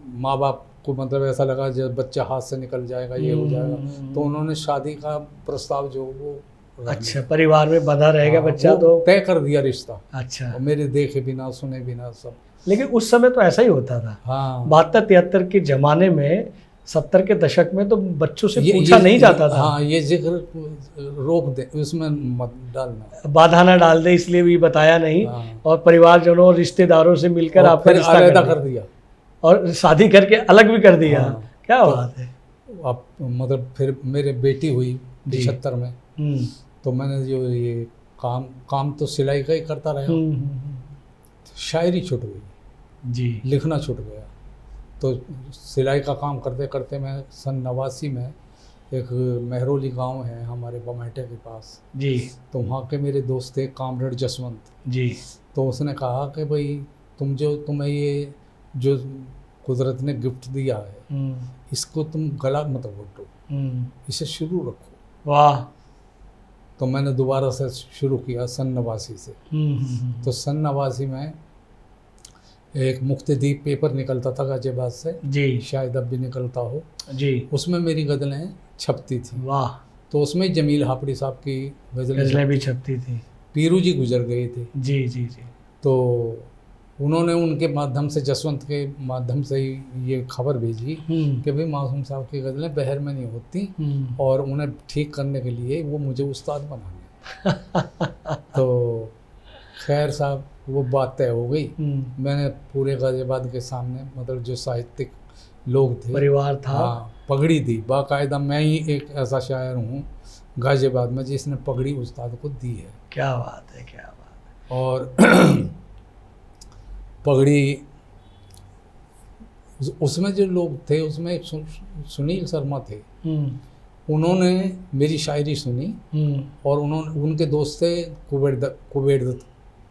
माँ बाप को मतलब ऐसा लगा जब बच्चा हाथ से निकल जाएगा, ये हो जाएगा, तो उन्होंने शादी का प्रस्ताव जो वो अच्छा, परिवार में बंधा रहेगा बच्चा, वो तो तय कर दिया रिश्ता। अच्छा। और मेरे देखे बिना सुने बिना सब। लेकिन उस समय तो ऐसा ही होता था। हाँ, 72-73 के ज़माने में, 70 के दशक में तो बच्चों से पूछा नहीं जाता था। हाँ, ये जिक्र रोक दे, उसमें मत डालना, बाधा ना डाल दे, इसलिए भी बताया नहीं। हाँ। और परिवारजनों और रिश्तेदारों से मिलकर और आपका फिर रिश्ता अलग कर कर दिया और शादी करके अलग भी कर दिया। हाँ। क्या तो बात है। अब मतलब फिर मेरे बेटी हुई 75 में। तो मैंने जो ये काम तो सिलाई का ही करता रहा। शायरी छूट गई जी, लिखना छूट गया। तो सिलाई का काम करते करते मैं सन 89 में, एक महरौली गांव है हमारे बमेटे के पास जी तो वहाँ के मेरे दोस्त थे कामरेड जसवंत जी। तो उसने कहा कि भाई तुम्हें ये जो कुदरत ने गिफ्ट दिया है इसको तुम गला मत घोटो, इसे शुरू रखो। वाह। तो मैंने दोबारा से शुरू किया सन 89 से। तो सन 89 में एक मुक्तदीप पेपर निकलता था गाजियाबाद से जी, शायद अब भी निकलता हो जी। उसमें मेरी गज़लें छपती थी। वाह। तो उसमें जमील हापड़ी साहब की गज़लें भी छपती थी। पीरू जी गुजर गए थे। जी जी जी। तो उन्होंने उनके माध्यम से, जसवंत के माध्यम से ही ये खबर भेजी कि भाई मासूम साहब की गज़लें बहर में नहीं होती और उन्हें ठीक करने के लिए वो मुझे उस्ताद बनाने। तो खैर साहब वो बात तय हो गई। मैंने पूरे गाजियाबाद के सामने मतलब जो साहित्यिक लोग थे, परिवार था, हाँ, पगड़ी दी बाकायदा। मैं ही एक ऐसा शायर हूँ गाजियाबाद में जिसने पगड़ी उस्ताद को दी है। क्या बात है, क्या बात है। और पगड़ी उसमें जो लोग थे उसमें एक सुनील शर्मा थे। उन्होंने मेरी शायरी सुनी और उनके दोस्त थे कुबेर दत्त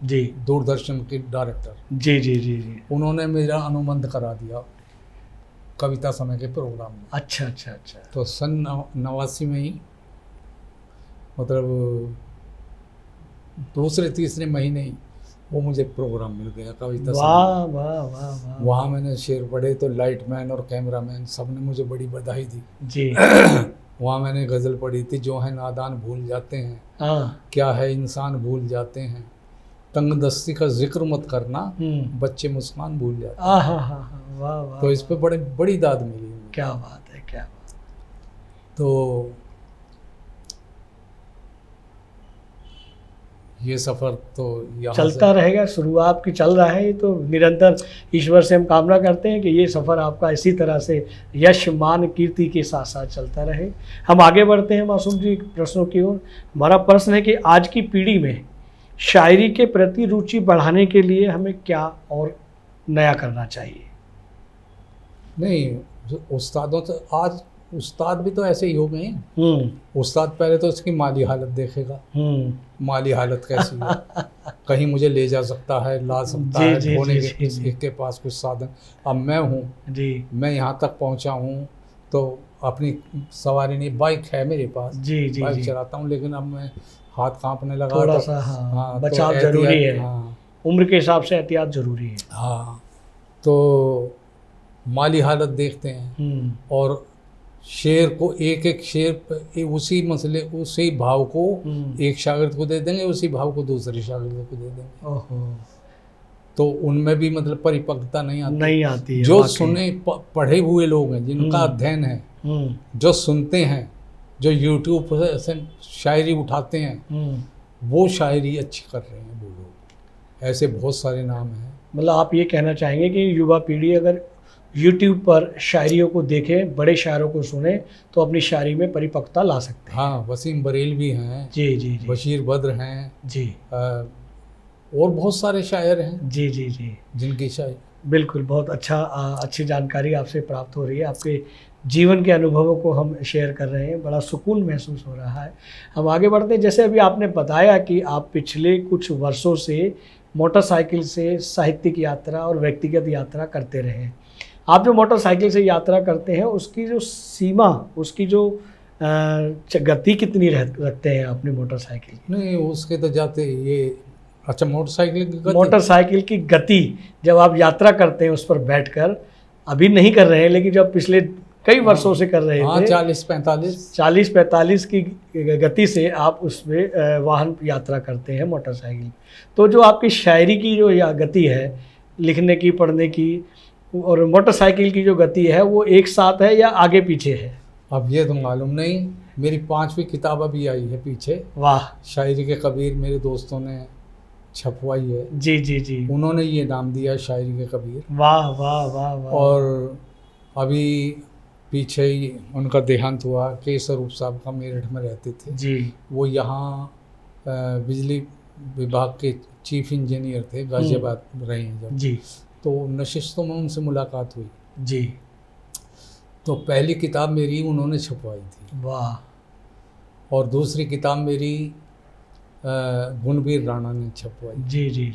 जी, दूरदर्शन के डायरेक्टर। जी जी जी जी। उन्होंने मेरा अनुबंध करा दिया कविता समय के प्रोग्राम में। अच्छा अच्छा अच्छा। तो सन 89 में ही मतलब दूसरे तीसरे महीने ही वो मुझे प्रोग्राम मिल गया कविता समय। वाह वाह वाह वाह। वहाँ मैंने शेर पढ़े तो लाइटमैन और कैमरामैन सब ने मुझे बड़ी बधाई दी जी। वहाँ मैंने गज़ल पढ़ी थी, जो है नादान भूल जाते हैं, हाँ। क्या है इंसान भूल जाते हैं, तंग दस्ती का जिक्र मत करना, बच्चे मुस्कान भूल जाते हैं। हाँ, वाह वाह। तो इस पे बड़ी दाद मिली। क्या बात है, क्या बात है। तो ये सफ़र तो यहाँ चलता रहेगा, शुरुआत की चल रहा है ये तो निरंतर। ईश्वर से हम कामना करते हैं कि ये सफ़र आपका इसी तरह से यश मान कीर्ति के साथ साथ चलता रहे। हम आगे बढ़ते हैं मासूम जी प्रश्नों की ओर। हमारा प्रश्न है कि आज की पीढ़ी में शायरी के प्रति रुचि बढ़ाने के लिए हमें क्या और नया करना चाहिए? नहीं, उस्तादों से आज उस्ताद भी तो ऐसे ही हो गए हैं। उस्ताद पहले तो उसकी माली हालत देखेगा, माली हालत कैसी है, कहीं मुझे ले जा सकता है, ला सकता है, ढोने के पास कुछ साधन। अब मैं हूँ, मैं यहाँ तक पहुँचा हूँ तो अपनी सवारी नहीं, बाइक है मेरे पास, बाइक चलाता हूँ, लेकिन अब मैं हाथ कांपने लगा, थोड़ा सा हाँ, बचाव तो जरूरी है। हाँ, उम्र के हिसाब से एहतियात जरूरी है। हाँ, तो माली हालत देखते हैं और शेर को एक शेर उसी मसले उसी भाव को एक शागिर्द को दे देंगे, उसी भाव को दूसरे शागिर्द को दे देंगे। ओहो। तो उनमें भी मतलब परिपक्वता नहीं आती है। जो सुने पढ़े हुए लोग हैं, जिनका अध्ययन है, जो सुनते हैं, जो यूट्यूब से शायरी उठाते हैं, वो शायरी अच्छी कर रहे हैं वो लोग। ऐसे बहुत सारे नाम हैं। मतलब आप ये कहना चाहेंगे कि युवा पीढ़ी अगर यूट्यूब पर शायरियों को देखे, बड़े शायरों को सुने, तो अपनी शायरी में परिपक्वता ला सकते हैं। हाँ, वसीम बरेलवी हैं, जी, बशीर बद्र हैं, जी, और बहुत सारे शायर हैं, जी, जिनकी शायरी। बिल्कुल, बहुत अच्छी जानकारी आपसे प्राप्त हो रही है। आपके जीवन के अनुभवों को हम शेयर कर रहे हैं, बड़ा सुकून महसूस हो रहा है। हम आगे बढ़ते हैं। जैसे अभी आपने बताया कि आप पिछले कुछ वर्षों से मोटरसाइकिल से साहित्यिक यात्रा और व्यक्तिगत यात्रा करते रहे हैं। आप जो मोटरसाइकिल से यात्रा करते हैं, उसकी जो सीमा, उसकी जो गति कितनी रखते हैं अपनी मोटरसाइकिल की? नहीं, उसके तो जाते ये अच्छा, मोटरसाइकिल की गति जब आप यात्रा करते हैं उस पर बैठकर, अभी नहीं कर रहे हैं लेकिन जब पिछले कई वर्षों से कर रहे थे, 40-45 की गति से आप उसमें वाहन यात्रा करते हैं मोटरसाइकिल। तो जो आपकी शायरी की जो गति है, लिखने की, पढ़ने की, और मोटरसाइकिल की जो गति है, वो एक साथ है या आगे पीछे है? अब ये तो मालूम नहीं। मेरी 5वीं किताब अभी आई है पीछे। वाह। शायरी के कबीर मेरे दोस्तों ने छपवाई है। जी। उन्होंने ये नाम दिया शायरी के कबीर। वाह वाह वाह वाह। और अभी पीछे ही उनका देहांत हुआ। केसरूप साहब का, मेरठ में रहते थे जी। वो यहाँ बिजली विभाग के चीफ इंजीनियर थे, गाजियाबाद रहे हैं जब जी। तो नशिस्तों में उनसे मुलाकात हुई जी। तो पहली किताब मेरी उन्होंने छपवाई थी। वाह। और दूसरी किताब मेरी गुणवीर राणा ने छपवाई। जी।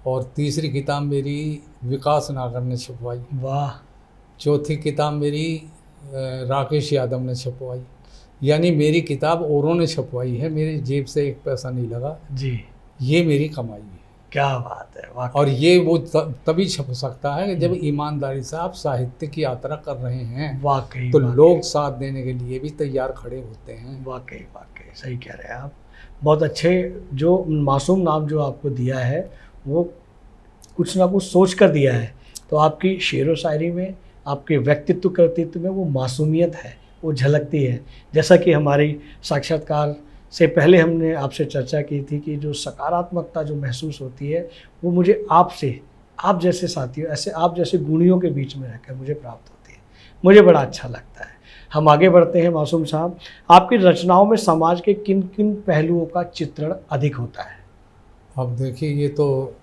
और तीसरी किताब मेरी विकास नागर ने छपवाई। वाह। चौथी किताब मेरी राकेश यादव ने छपवाई। यानी मेरी किताब औरों ने छपवाई है, मेरी जेब से एक पैसा नहीं लगा जी। ये मेरी कमाई है। क्या बात है। और ये वो तभी छप सकता है कि जब ईमानदारी से आप साहित्य की यात्रा कर रहे हैं। वाकई। तो लोग साथ देने के लिए भी तैयार खड़े होते हैं। वाकई सही कह रहे हैं आप। बहुत अच्छे। जो मासूम नाम जो आपको दिया है, वो कुछ ना कुछ सोच कर दिया है। तो आपकी शेर व शायरी में, आपके व्यक्तित्व कृतित्व में वो मासूमियत है, वो झलकती है। जैसा कि हमारी साक्षात्कार से पहले हमने आपसे चर्चा की थी कि जो सकारात्मकता जो महसूस होती है, वो मुझे आपसे, आप जैसे साथियों, ऐसे आप जैसे गुणियों के बीच में रहकर मुझे प्राप्त होती है। मुझे बड़ा अच्छा लगता है। हम आगे बढ़ते हैं। मासूम साहब, आपकी रचनाओं में समाज के किन किन पहलुओं का चित्रण अधिक होता है? अब देखिए, ये तो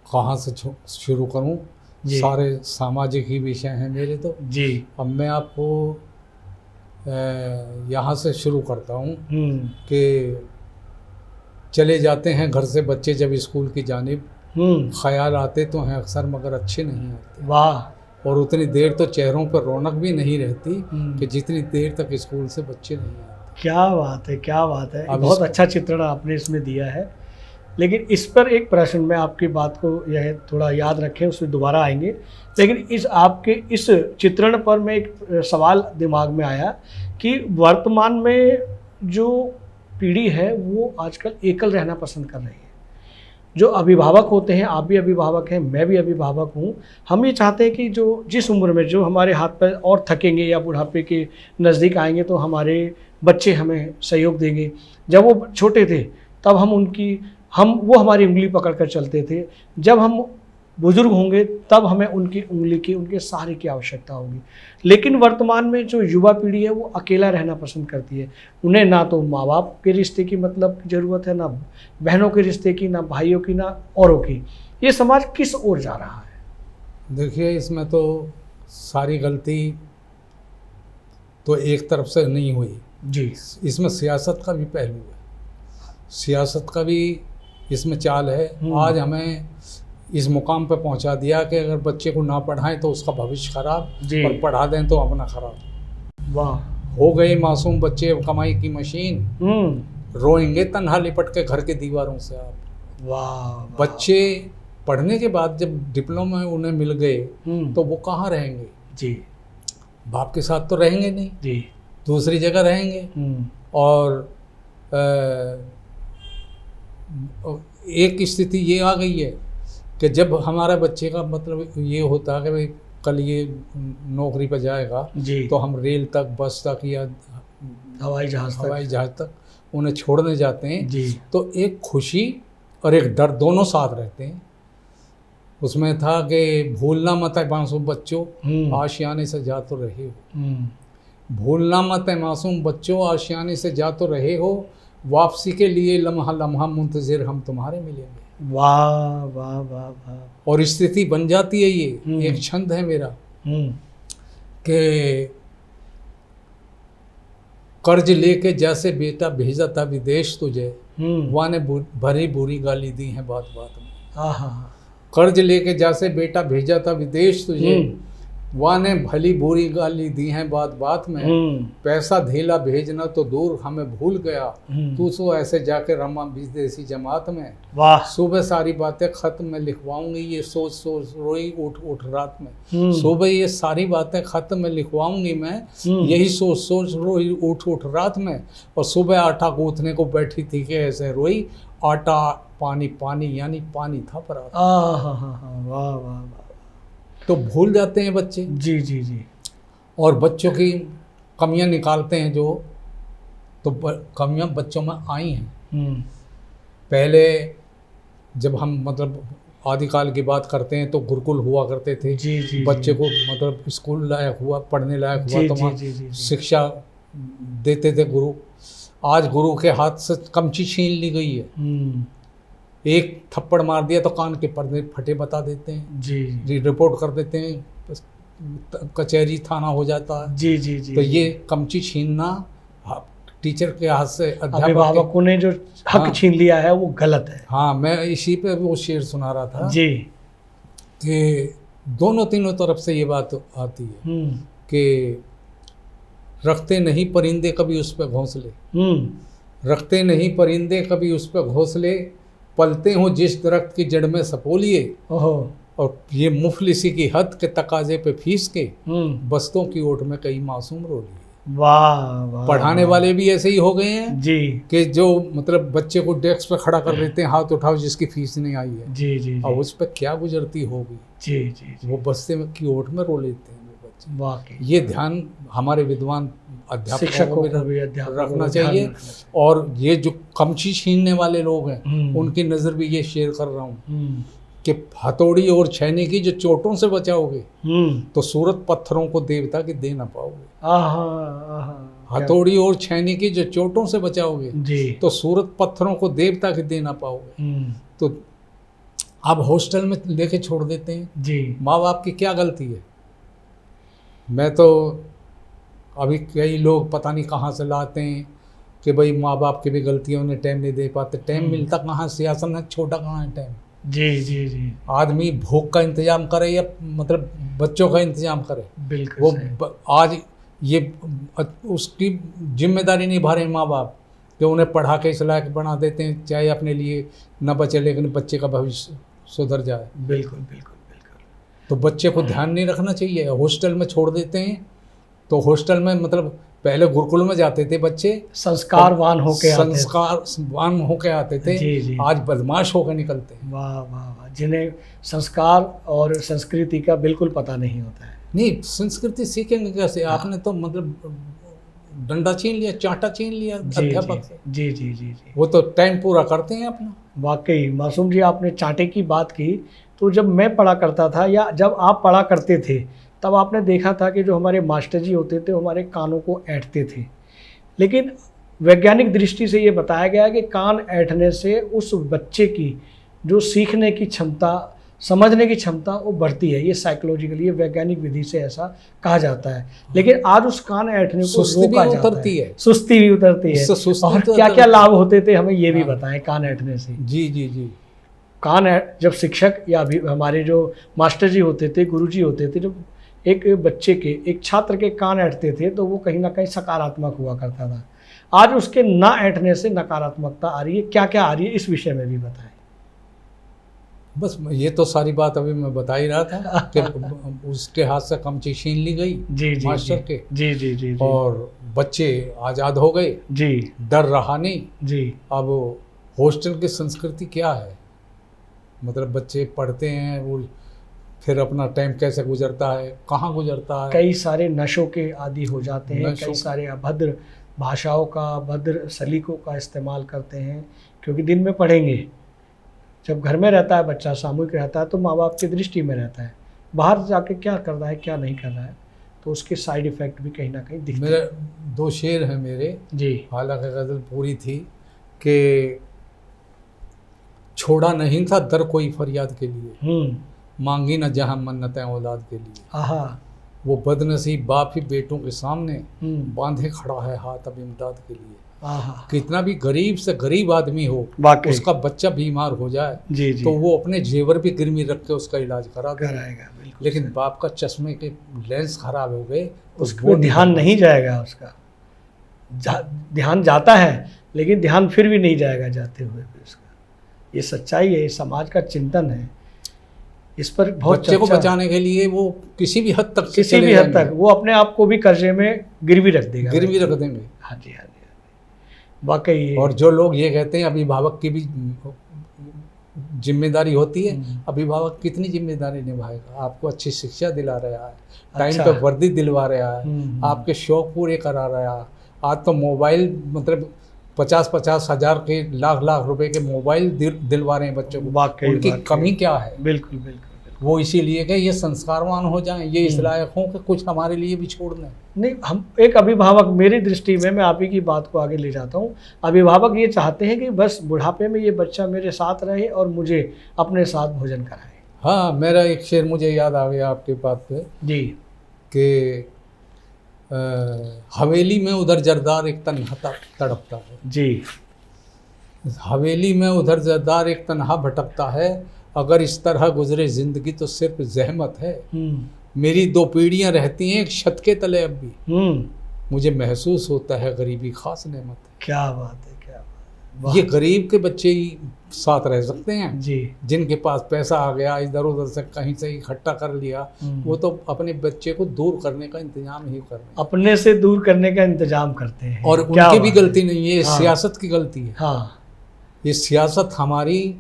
कहाँ से शुरू करूँ? सारे सामाजिक ही विषय हैं मेरे तो जी। अब मैं आपको यहाँ से शुरू करता हूँ कि चले जाते हैं घर से बच्चे जब स्कूल की जानिब, ख्याल आते तो हैं अक्सर मगर अच्छे नहीं आते। वाह। और उतनी देर तो चेहरों पर रौनक भी नहीं रहती कि जितनी देर तक स्कूल से बच्चे नहीं आते। क्या बात है, क्या बात है। बहुत अच्छा चित्रण आपने इसमें दिया है। लेकिन इस पर एक प्रश्न, मैं आपकी बात को यह थोड़ा याद रखें, उसमें दोबारा आएंगे। लेकिन इस आपके इस चित्रण पर मैं एक सवाल दिमाग में आया कि वर्तमान में जो पीढ़ी है वो आजकल एकल रहना पसंद कर रही है। जो अभिभावक होते हैं, आप भी अभिभावक हैं, मैं भी अभिभावक हूँ, हम ये चाहते हैं कि जो जिस उम्र में जो हमारे हाथ पैर और थकेंगे या बुढ़ापे के नज़दीक आएंगे तो हमारे बच्चे हमें सहयोग देंगे। जब वो छोटे थे तब वो हमारी उंगली पकड़ कर चलते थे। जब हम बुजुर्ग होंगे तब हमें उनकी उंगली की, उनके सहारे की आवश्यकता होगी। लेकिन वर्तमान में जो युवा पीढ़ी है वो अकेला रहना पसंद करती है। उन्हें ना तो माँ बाप के रिश्ते की मतलब ज़रूरत है, ना बहनों के रिश्ते की, ना भाइयों की, ना औरों की। ये समाज किस ओर जा रहा है? देखिए, इसमें तो सारी गलती तो एक तरफ से नहीं हुई जी। इसमें सियासत का भी पहलू है, सियासत का भी इसमें चाल है। आज हमें इस मुकाम पर पहुंचा दिया कि अगर बच्चे को ना पढ़ाएं तो उसका भविष्य खराब, और पढ़ा दें तो अपना खराब। वाह। हो गए मासूम बच्चे अब कमाई की मशीन, रोएंगे तन्हा लिपट के घर के दीवारों से आप। वाह। बच्चे पढ़ने के बाद जब डिप्लोमा उन्हें मिल गए तो वो कहाँ रहेंगे जी? बाप के साथ तो रहेंगे नहीं जी, दूसरी जगह रहेंगे। और एक स्थिति ये आ गई है कि जब हमारा बच्चे का मतलब ये होता है कि भाई कल ये नौकरी पर जाएगा जी, तो हम रेल तक, बस तक या हवाई जहाज तक उन्हें छोड़ने जाते हैं जी। तो एक खुशी और एक डर दोनों साथ रहते हैं। उसमें था कि भूलना मत है मासूम बच्चों, आशियाने से जा तो रहे हो। भूलना मत है मासूम बच्चों, आशियाने से जा तो रहे हो, वापसी के लिए लम्हा लम्हा मुंतजिर हम तुम्हारे मिलेंगे। वाह वाह वाह वाह। और स्थिति बन जाती है ये एक छंद है मेरा कि कर्ज लेके जैसे बेटा भेजा था विदेश तुझे, वहाँ ने भरी बुरी गाली दी है बात बात में। कर्ज लेके जैसे बेटा भेजा था विदेश तुझे, वहाँ ने भली बुरी गाली दी है बात बात में। पैसा धेला भेजना तो दूर हमें भूल गया, तू तो ऐसे जाके रमा विदेशी जमात में। वाह। सुबह सारी बातें खत्म में लिखवाऊंगी, ये सोच सोच रोई उठ उठ रात में। सुबह ये सारी बातें खत्म में लिखवाऊंगी मैं, यही सोच सोच रोई उठ उठ रात में। और सुबह आटा गूंथने को बैठी थी कि ऐसे रोई, आटा पानी पानी यानी पानी था पर। वाह वाह वाह। तो भूल जाते हैं बच्चे। जी जी जी। और बच्चों की कमियां निकालते हैं जो, तो कमियां बच्चों में आई हैं। पहले जब हम मतलब आदिकाल की बात करते हैं तो गुरुकुल हुआ करते थे। जी, बच्चे को मतलब स्कूल लायक हुआ, पढ़ने लायक हुआ तो वहाँ शिक्षा देते थे गुरु। आज गुरु के हाथ से कमची छीन ली गई है। एक थप्पड़ मार दिया तो कान के पर्दे फटे बता देते हैं जी, रिपोर्ट कर देते हैं, कचहरी थाना हो जाता है। जी जी जी। तो ये कमची छीनना टीचर के हाथ से, अभिभावकों ने जो हक छीन लिया है वो गलत है। हाँ, मैं इसी पे वो शेर सुना रहा था जी कि दोनों तीनों तरफ से ये बात आती है कि रखते नहीं परिंदे कभी उस पर घोंसले, रखते नहीं परिंदे कभी उस पर घोंसले, पलते हो जिस दरख्त की जड़ में सपोलिए, और ये मुफलिसी की हद के तकाजे पे फीस के, बस्तों की ओट में कई मासूम रो लिए। वाह वाह। पढ़ाने वाले भी ऐसे ही हो गए हैं जी कि जो मतलब बच्चे को डेस्क पे खड़ा कर देते हैं, हाथ उठाओ जिसकी फीस नहीं आई है। जी जी। और उस पर क्या गुजरती होगी। जी जी। वो बस्ते की ओट में रो लेते हैं वो बच्चे। वाकई ये ध्यान हमारे विद्वान अध्यापकों को भी रखना चाहिए। और ये जो कमची छीनने वाले लोग हैं उनकी नज़र भी ये शेयर कर रहा हूँ कि हथौड़ी और छैनी की जो चोटों से बचाओगे तो सूरत पत्थरों को देवता की दे ना पाओगे। हथौड़ी और छैनी की जो चोटों से बचाओगे तो सूरत पत्थरों को देवता की दे ना पाओगे। तो आप हॉस्टल में लेके छोड़ देते हैं जी, माँ बाप की क्या गलती है। मैं तो अभी कई लोग पता नहीं कहाँ से लाते हैं कि भाई माँ बाप की भी गलती है, उन्हें टाइम नहीं दे पाते। टाइम मिलता कहाँ, सियासत में छोटा कहाँ है टाइम। जी जी जी। आदमी भूख का इंतजाम करे या मतलब बच्चों का इंतजाम करे, बिल्कुल वो आज ये उसकी जिम्मेदारी निभा रहे माँ बाप कि उन्हें पढ़ा के इस लायक बना देते हैं, चाहे अपने लिए न बचे लेकिन बच्चे का भविष्य सुधर जाए। बिल्कुल बिल्कुल बिल्कुल। तो बच्चे को ध्यान नहीं रखना चाहिए, हॉस्टल में छोड़ देते हैं। तो हॉस्टल में मतलब पहले गुरुकुल में जाते थे बच्चे, संस्कारवान होके आते थे। जी जी। आज बदमाश होकर निकलते हैं। वाह वाह वाह। जिन्हें संस्कार और संस्कृति का बिल्कुल पता नहीं होता है। नहीं, संस्कृति सीखेंगे कैसे? आपने तो मतलब डंडा छीन लिया, चांटा छीन लिया अध्यापक से। जी जी जी जी। वो तो टाइम पूरा करते हैं अपना। वाकई मासूम जी, आपने चांटे की बात की, तो जब मैं पढ़ा करता था या जब आप पढ़ा करते थे तब आपने देखा था कि जो हमारे मास्टर जी होते थे हमारे कानों को ऐंठते थे। लेकिन वैज्ञानिक दृष्टि से ये बताया गया है कि कान ऐंठने से उस बच्चे की जो सीखने की क्षमता, समझने की क्षमता वो बढ़ती है। ये साइकोलॉजिकली, ये वैज्ञानिक विधि से ऐसा कहा जाता है। लेकिन आज उस कान ऐंठने को रोका जाता है, सुस्ती भी उतरती है। और क्या क्या लाभ होते थे हमें ये भी बताएं कान ऐंठने से। जी जी जी। जब शिक्षक या भी हमारे जो मास्टर जी होते थे, गुरु जी होते थे, जब एक बच्चे के, एक छात्र के कान ऐंठते थे तो वो कहीं ना कहीं सकारात्मक हुआ करता था। आज उसके ना ऐंठने से नकारात्मकता आ रही है। क्या क्या आ रही है इस विषय में भी बताएं। बस ये तो सारी बात अभी मैं बता ही रहा था कि उसके हाथ से कमची छीन ली गई जी जी मास्टर जी, के। जी जी जी जी। और बच्चे आज़ाद हो गए जी, डर रहा नहीं जी। अब हॉस्टल की संस्कृति क्या है, मतलब बच्चे पढ़ते हैं वो फिर अपना टाइम कैसे गुजरता है, कहाँ गुजरता है। कई सारे नशों के आदी हो जाते हैं, कई सारे अभद्र भाषाओं का, अभद्र सलीकों का इस्तेमाल करते हैं। क्योंकि दिन में पढ़ेंगे, जब घर में रहता है बच्चा, सामूहिक रहता है तो माँ बाप की दृष्टि में रहता है। बाहर जाके क्या कर रहा है क्या नहीं कर रहा है, तो उसके साइड इफ़ेक्ट भी कहीं ना कहीं दिखते हैं। मेरे 2 शेर हैं मेरे जी। हालांकि गज़ल पूरी थी कि छोड़ा नहीं था दर कोई फरियाद के लिए, मांगी न जहाँ मन्नतें औलाद के लिए। आहा। वो बदनसीब बाप ही बेटों के सामने बांधे खड़ा है हाथ अब इमदाद के लिए। आहा। कितना भी गरीब से गरीब आदमी हो, उसका बच्चा बीमार हो जाए जी जी, तो वो अपने जेवर भी गिरवी रख के उसका इलाज कराएगा। लेकिन बाप का चश्मे के लेंस खराब हो गए तो उसको ध्यान नहीं जाएगा, उसका ध्यान जाता है लेकिन ध्यान फिर भी नहीं जाएगा जाते हुए भी उसका। ये सच्चाई है, समाज का चिंतन है। इस पर बहुत बच्चे को बचाने के लिए वो किसी भी हद तक वो अपने आप को भी कर्जे में गिरवी रख देगा, गिरवी रख देंगे। हाँ जी, हाँ जी, वाकई। और जो लोग ये कहते हैं अभिभावक की भी जिम्मेदारी होती है, अभिभावक कितनी जिम्मेदारी निभाएगा? आपको अच्छी शिक्षा दिला रहा है, टाइम पे वर्दी दिलवा रहा है, आपके शौक पूरे करा रहा है। आज तो मोबाइल मतलब 50-50 हज़ार के लाख रुपए के मोबाइल दिलवा रहे हैं बच्चों को। उनकी कमी क्या है? बिल्कुल बिल्कुल। वो इसीलिए कि ये संस्कारवान हो जाएं, ये इस लायक हों कि कुछ हमारे लिए भी छोड़ दें। नहीं, हम एक अभिभावक, मेरी दृष्टि में, मैं आप ही की बात को आगे ले जाता हूँ, अभिभावक ये चाहते हैं कि बस बुढ़ापे में ये बच्चा मेरे साथ रहे और मुझे अपने साथ भोजन कराए। हाँ, मेरा एक शेर मुझे याद आ गया आपके बात पे जी, कि हवेली में उधर जरदार एक तन्हा तड़पता है। जी। हवेली में उधर जरदार एक तन्हा भटकता है, अगर इस तरह गुजरे जिंदगी तो सिर्फ जहमत है। मेरी 2 पीढ़ियां रहती हैं एक छत के तले अब भी, मुझे महसूस होता है गरीबी खास नेमत है। क्या बात है, क्या बात। ये गरीब के बच्चे ही साथ रह सकते हैं जी, जिनके पास पैसा आ गया, इधर उधर से कहीं से इकट्ठा कर लिया, वो तो अपने बच्चे को दूर करने का इंतजाम ही कर रहे हैं, अपने से दूर करने का इंतजाम करते हैं। और उनकी भी गलती नहीं है, हाँ, सियासत की गलती है। हाँ, ये सियासत हमारी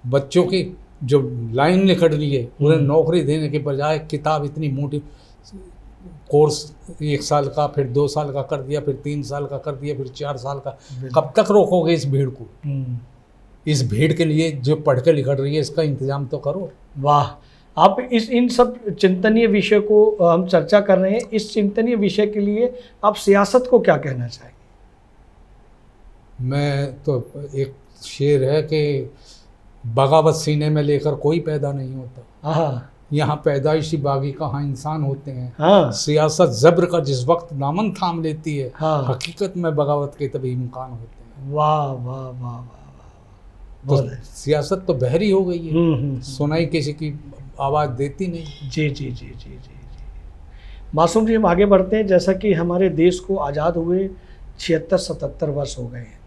बच्चों की जो लाइन निकल रही है, उन्हें नौकरी देने के बजाय किताब इतनी मोटी कोर्स 1 साल का, फिर 2 साल का कर दिया, फिर 3 साल का कर दिया, फिर 4 साल का। कब तक रोकोगे इस भीड़ को? इस भीड़ के लिए जो पढ़ के लिखट रही है इसका इंतजाम तो करो। वाह, आप इन सब चिंतनीय विषय को हम चर्चा कर रहे हैं, इस चिंतनीय विषय के लिए आप सियासत को क्या कहना चाहेंगे? मैं तो एक शेर है कि बगावत सीने में लेकर कोई पैदा नहीं होता, हाँ, यहाँ पैदाइशी बागी कहाँ इंसान होते हैं। हाँ, सियासत जब्र का जिस वक्त दामन थाम लेती है, हाँ, हकीकत में बगावत के तभी इम्कान होते हैं। वाह वाह वाह वाह, तो सियासत तो बहरी हो गई है, सुनाई किसी की आवाज़ देती नहीं। जी जी जी जी जी जी। मासूम जी, हम आगे बढ़ते हैं। जैसा कि हमारे देश को आज़ाद हुए 76-77 वर्ष हो गए हैं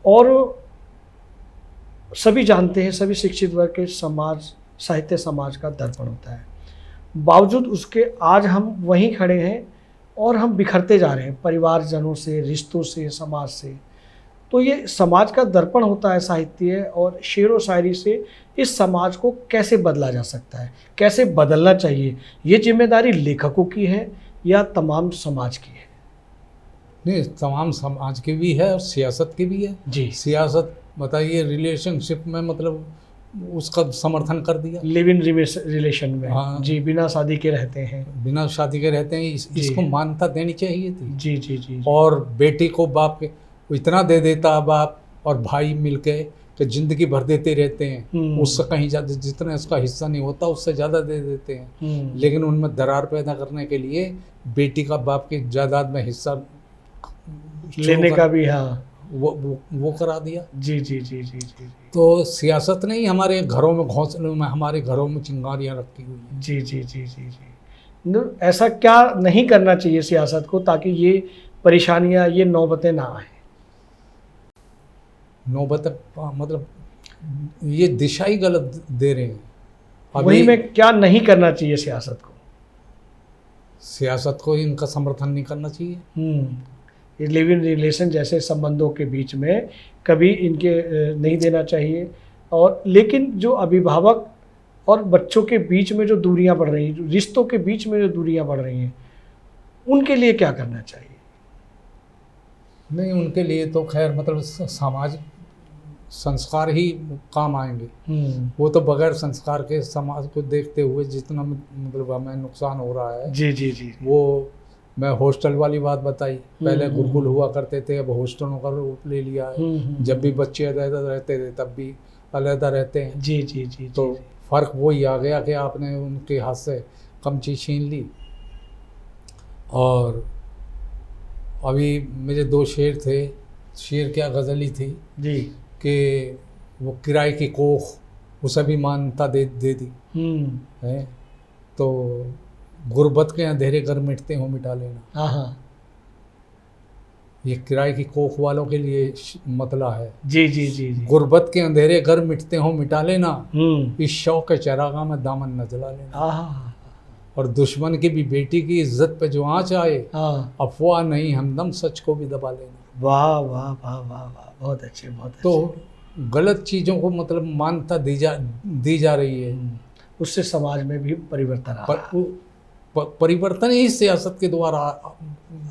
और सभी जानते हैं, सभी शिक्षित वर्ग के समाज, साहित्य समाज का दर्पण होता है। बावजूद उसके आज हम वहीं खड़े हैं और हम बिखरते जा रहे हैं परिवारजनों से, रिश्तों से, समाज से। तो ये समाज का दर्पण होता है साहित्य, और शेर व शायरी से इस समाज को कैसे बदला जा सकता है, कैसे बदलना चाहिए, ये जिम्मेदारी लेखकों की है या तमाम समाज की है? नहीं, तमाम समाज की भी है और सियासत की भी है। जी। सियासत बताइए, रिलेशनशिप में मतलब उसका समर्थन कर दिया, लिव इन रिलेशन में। हाँ, जी, बिना शादी के रहते हैं, बिना शादी के रहते हैं, इसको मान्यता देनी चाहिए थी। जी जी जी। और बेटी को बाप के इतना दे देता बाप और भाई मिलके कि जिंदगी भर देते रहते हैं, उससे कहीं ज़्यादा जितना इसका हिस्सा नहीं होता उससे ज़्यादा दे देते हैं। लेकिन उनमें दरार पैदा करने के लिए बेटी का बाप की जायदाद में हिस्सा लेने का भी, हाँ, वो करा दिया। जी जी जी जी जी। तो सियासत नहीं, हमारे घरों में, घोंसलों में, हमारे घरों में चिंगारियाँ रखी हुई हैं। जी जी जी जी जी। ऐसा क्या नहीं करना चाहिए सियासत को ताकि ये परेशानियां, ये नौबतें ना आए? नौबत मतलब ये दिशा ही गलत दे रहे हैं। वही में क्या नहीं करना चाहिए सियासत को? सियासत को इनका समर्थन नहीं करना चाहिए। ये लिव इन रिलेशन जैसे संबंधों के बीच में कभी इनके नहीं देना चाहिए। और लेकिन जो अभिभावक और बच्चों के बीच में जो दूरियां बढ़ रही हैं, रिश्तों के बीच में जो दूरियां बढ़ रही हैं, उनके लिए क्या करना चाहिए? नहीं, उनके लिए तो खैर मतलब सामाजिक संस्कार ही काम आएंगे। वो तो बगैर संस्कार के समाज को देखते हुए जितना मतलब हमें नुकसान हो रहा है। जी जी जी। वो मैं हॉस्टल वाली बात बताई, पहले गुरुकुल हुआ करते थे, अब हॉस्टलों का रूप ले लिया है। जब भी बच्चे अलग रहते थे तब भी अलग रहते हैं। जी जी जी। तो फ़र्क वही आ गया कि आपने उनके हाथ से कम चीज़ छीन ली। और अभी मेरे 2 शेर थे, शेर क्या गज़ली थी जी, कि वो किराए की कोख उसे भी मान्यता दे दी है। तो गुर्बत के अंधेरे घर मिटते हो मिटा लेना। हाँ, ये किराए की कोख वालों के लिए मतला है। जी जी जी जी। गुर्बत के अंधेरे घर मिटते हो मिटा लेना, इस शौक के चरागाह में दामन न जला लेना। और दुश्मन की भी बेटी की इज्जत पे जो आँच आए, अफवाह नहीं हमदम सच को भी दबा लेना। वाह वाह वाह वाह वाह, बहुत अच्छे, बहुत अच्छे। तो गलत चीज़ों को मतलब मान्यता दी जा रही है, उससे समाज में भी परिवर्तन आ रहा है। परिवर्तन ही सियासत के द्वारा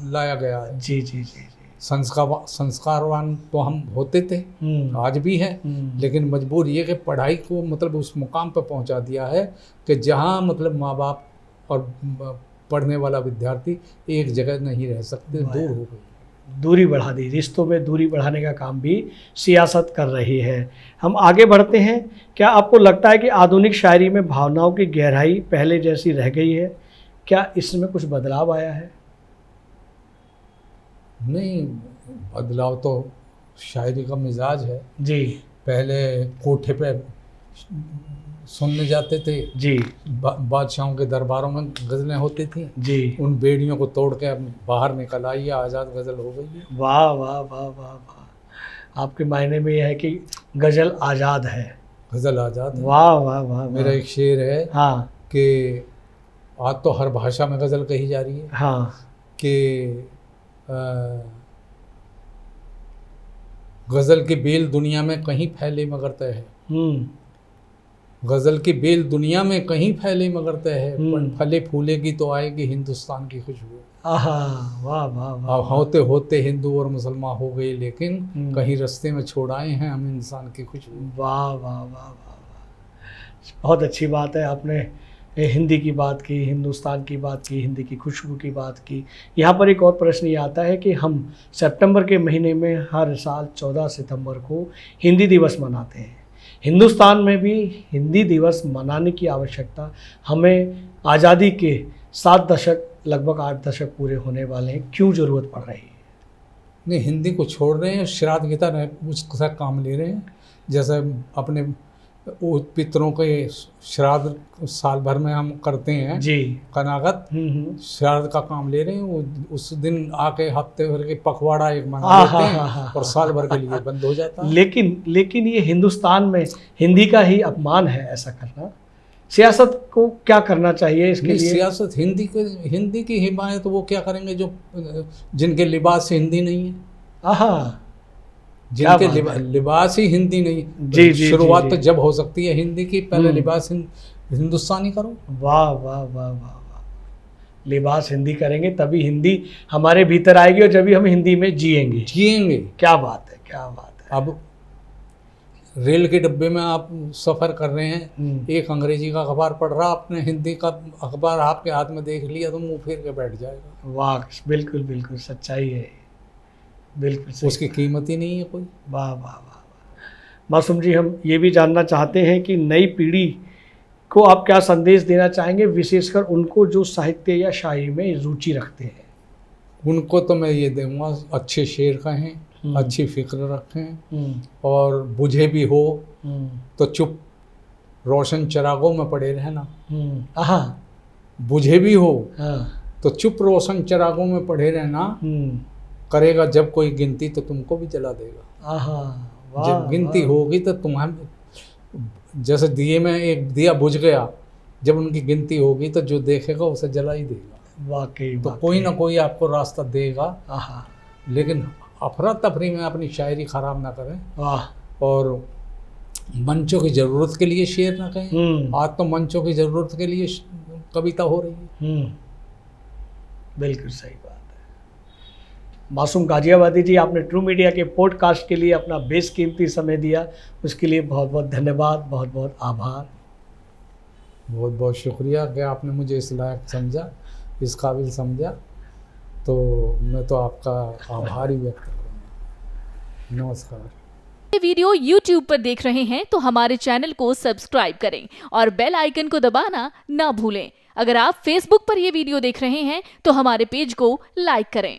लाया गया है। जी जी जी। संस्कारवान तो हम होते थे, आज भी हैं, लेकिन मजबूर ये कि पढ़ाई को मतलब उस मुकाम पर पहुंचा दिया है कि जहां मतलब माँ बाप और पढ़ने वाला विद्यार्थी एक जगह नहीं रह सकते, दूर हो गई, दूरी बढ़ा दी। रिश्तों में दूरी बढ़ाने का काम भी सियासत कर रही है। हम आगे बढ़ते हैं। क्या आपको लगता है कि आधुनिक शायरी में भावनाओं की गहराई पहले जैसी रह गई है? क्या इसमें कुछ बदलाव आया है? नहीं, बदलाव तो शायरी का मिजाज है जी। पहले कोठे पे सुनने जाते थे जी, बादशाहों के दरबारों में गज़लें होती थी जी, उन बेड़ियों को तोड़ के अब बाहर निकल आई, आज़ाद गज़ल हो गई है। वाह वाह वाह वाह वाह, आपके मायने में यह है कि गज़ल आज़ाद है। गज़ल आज़ाद है। वाह वाह वाह। मेरा एक शेर है हाँ, कि आज तो हर भाषा में गज़ल कही जा रही है। हाँ, कि गज़ल की बेल दुनिया में कहीं फैले मगर तय है। गज़ल की बेल दुनिया में कहीं फैले मगर तय है, फले फूलेगी तो आएगी हिंदुस्तान की खुशबू। वाह वाह वाह। अब होते होते हिंदू और मुसलमान हो गए, लेकिन कहीं रास्ते में छोड़ आए हैं हम इंसान की खुशबू। वाह वाह वाह वाह, बहुत अच्छी बात है। आपने हिंदी की बात की, हिंदुस्तान की बात की, हिंदी की खुशबू की बात की। यहाँ पर एक और प्रश्न ये आता है कि हम सितंबर के महीने में हर साल 14 सितंबर को हिंदी दिवस मनाते हैं। हिंदुस्तान में भी हिंदी दिवस मनाने की आवश्यकता हमें आज़ादी के 7 दशक, लगभग 8 दशक पूरे होने वाले हैं, क्यों ज़रूरत पड़ रही है? नहीं, हिंदी को छोड़ रहे हैं, श्राद्ध की तरह उसका काम ले रहे हैं। जैसे अपने पितरों के श्राद्ध साल भर में हम करते हैं जी, कनागत, श्राद्ध का काम ले रहे हैं। वो उस दिन आके हफ्ते भर के पखवाड़ा एक मना लेते हैं और साल भर के लिए बंद हो जाता है। लेकिन ये हिंदुस्तान में हिंदी का ही अपमान है ऐसा करना। सियासत को क्या करना चाहिए इसके लिए? सियासत हिंदी की हिमायत वो क्या करेंगे जो जिनके लिबास हिंदी नहीं है, जिनके लिबास ही हिंदी नहीं। जी जी। शुरुआत तो जब हो सकती है हिंदी की, पहले लिबास हिंदुस्तानी करो। वाह वाह वाह वाह, लिबास हिंदी करेंगे तभी हिंदी हमारे भीतर आएगी और जब हम हिंदी में जिएंगे। क्या बात है, क्या बात है। अब रेल के डब्बे में आप सफ़र कर रहे हैं, एक अंग्रेजी का अखबार पढ़ रहा, आपने हिंदी का अखबार आपके हाथ में देख लिया तो मुँह फेर के बैठ जाएगा। वाह, बिल्कुल बिल्कुल सच्चाई है, बिल्कुल। उसकी कीमत ही नहीं है कोई। वाह वाह वाह। मासूम जी, हम ये भी जानना चाहते हैं कि नई पीढ़ी को आप क्या संदेश देना चाहेंगे, विशेषकर उनको जो साहित्य या शायरी में रुचि रखते हैं? उनको तो मैं ये दूंगा, अच्छे शेर कहें, अच्छी फिक्र रखें, और बुझे भी हो तो चुप रोशन चिरागों में पड़े रहना। बुझे भी हो तो चुप रोशन चिरागों में पड़े रहना, करेगा जब कोई गिनती तो तुमको भी जला देगा। जब गिनती होगी तो तुम्हारे, जैसे दिए में एक दिया बुझ गया, जब उनकी गिनती होगी तो जो देखेगा उसे जला ही देगा। वाकई तो कोई ना कोई आपको रास्ता देगा, लेकिन अफरा तफरी में अपनी शायरी ख़राब ना करें, और मंचों की ज़रूरत के लिए शेर ना कहें। आज तो मंचों की ज़रूरत के लिए कविता हो रही है। बिल्कुल सही बात है। मासूम गाजियाबादी जी, आपने ट्रू मीडिया के पॉडकास्ट के लिए अपना बेशकीमती समय दिया, उसके लिए बहुत बहुत धन्यवाद, बहुत बहुत आभार। बहुत बहुत शुक्रिया कि आपने मुझे इस लायक समझा, इस काबिल समझा, तो मैं तो आपका आभार ही व्यक्त करूँगा। नमस्कार। ये वीडियो YouTube पर देख रहे हैं तो हमारे चैनल को सब्सक्राइब करें और बेल आइकन को दबाना ना भूलें। अगर आप Facebook पर ये वीडियो देख रहे हैं तो हमारे पेज को लाइक करें।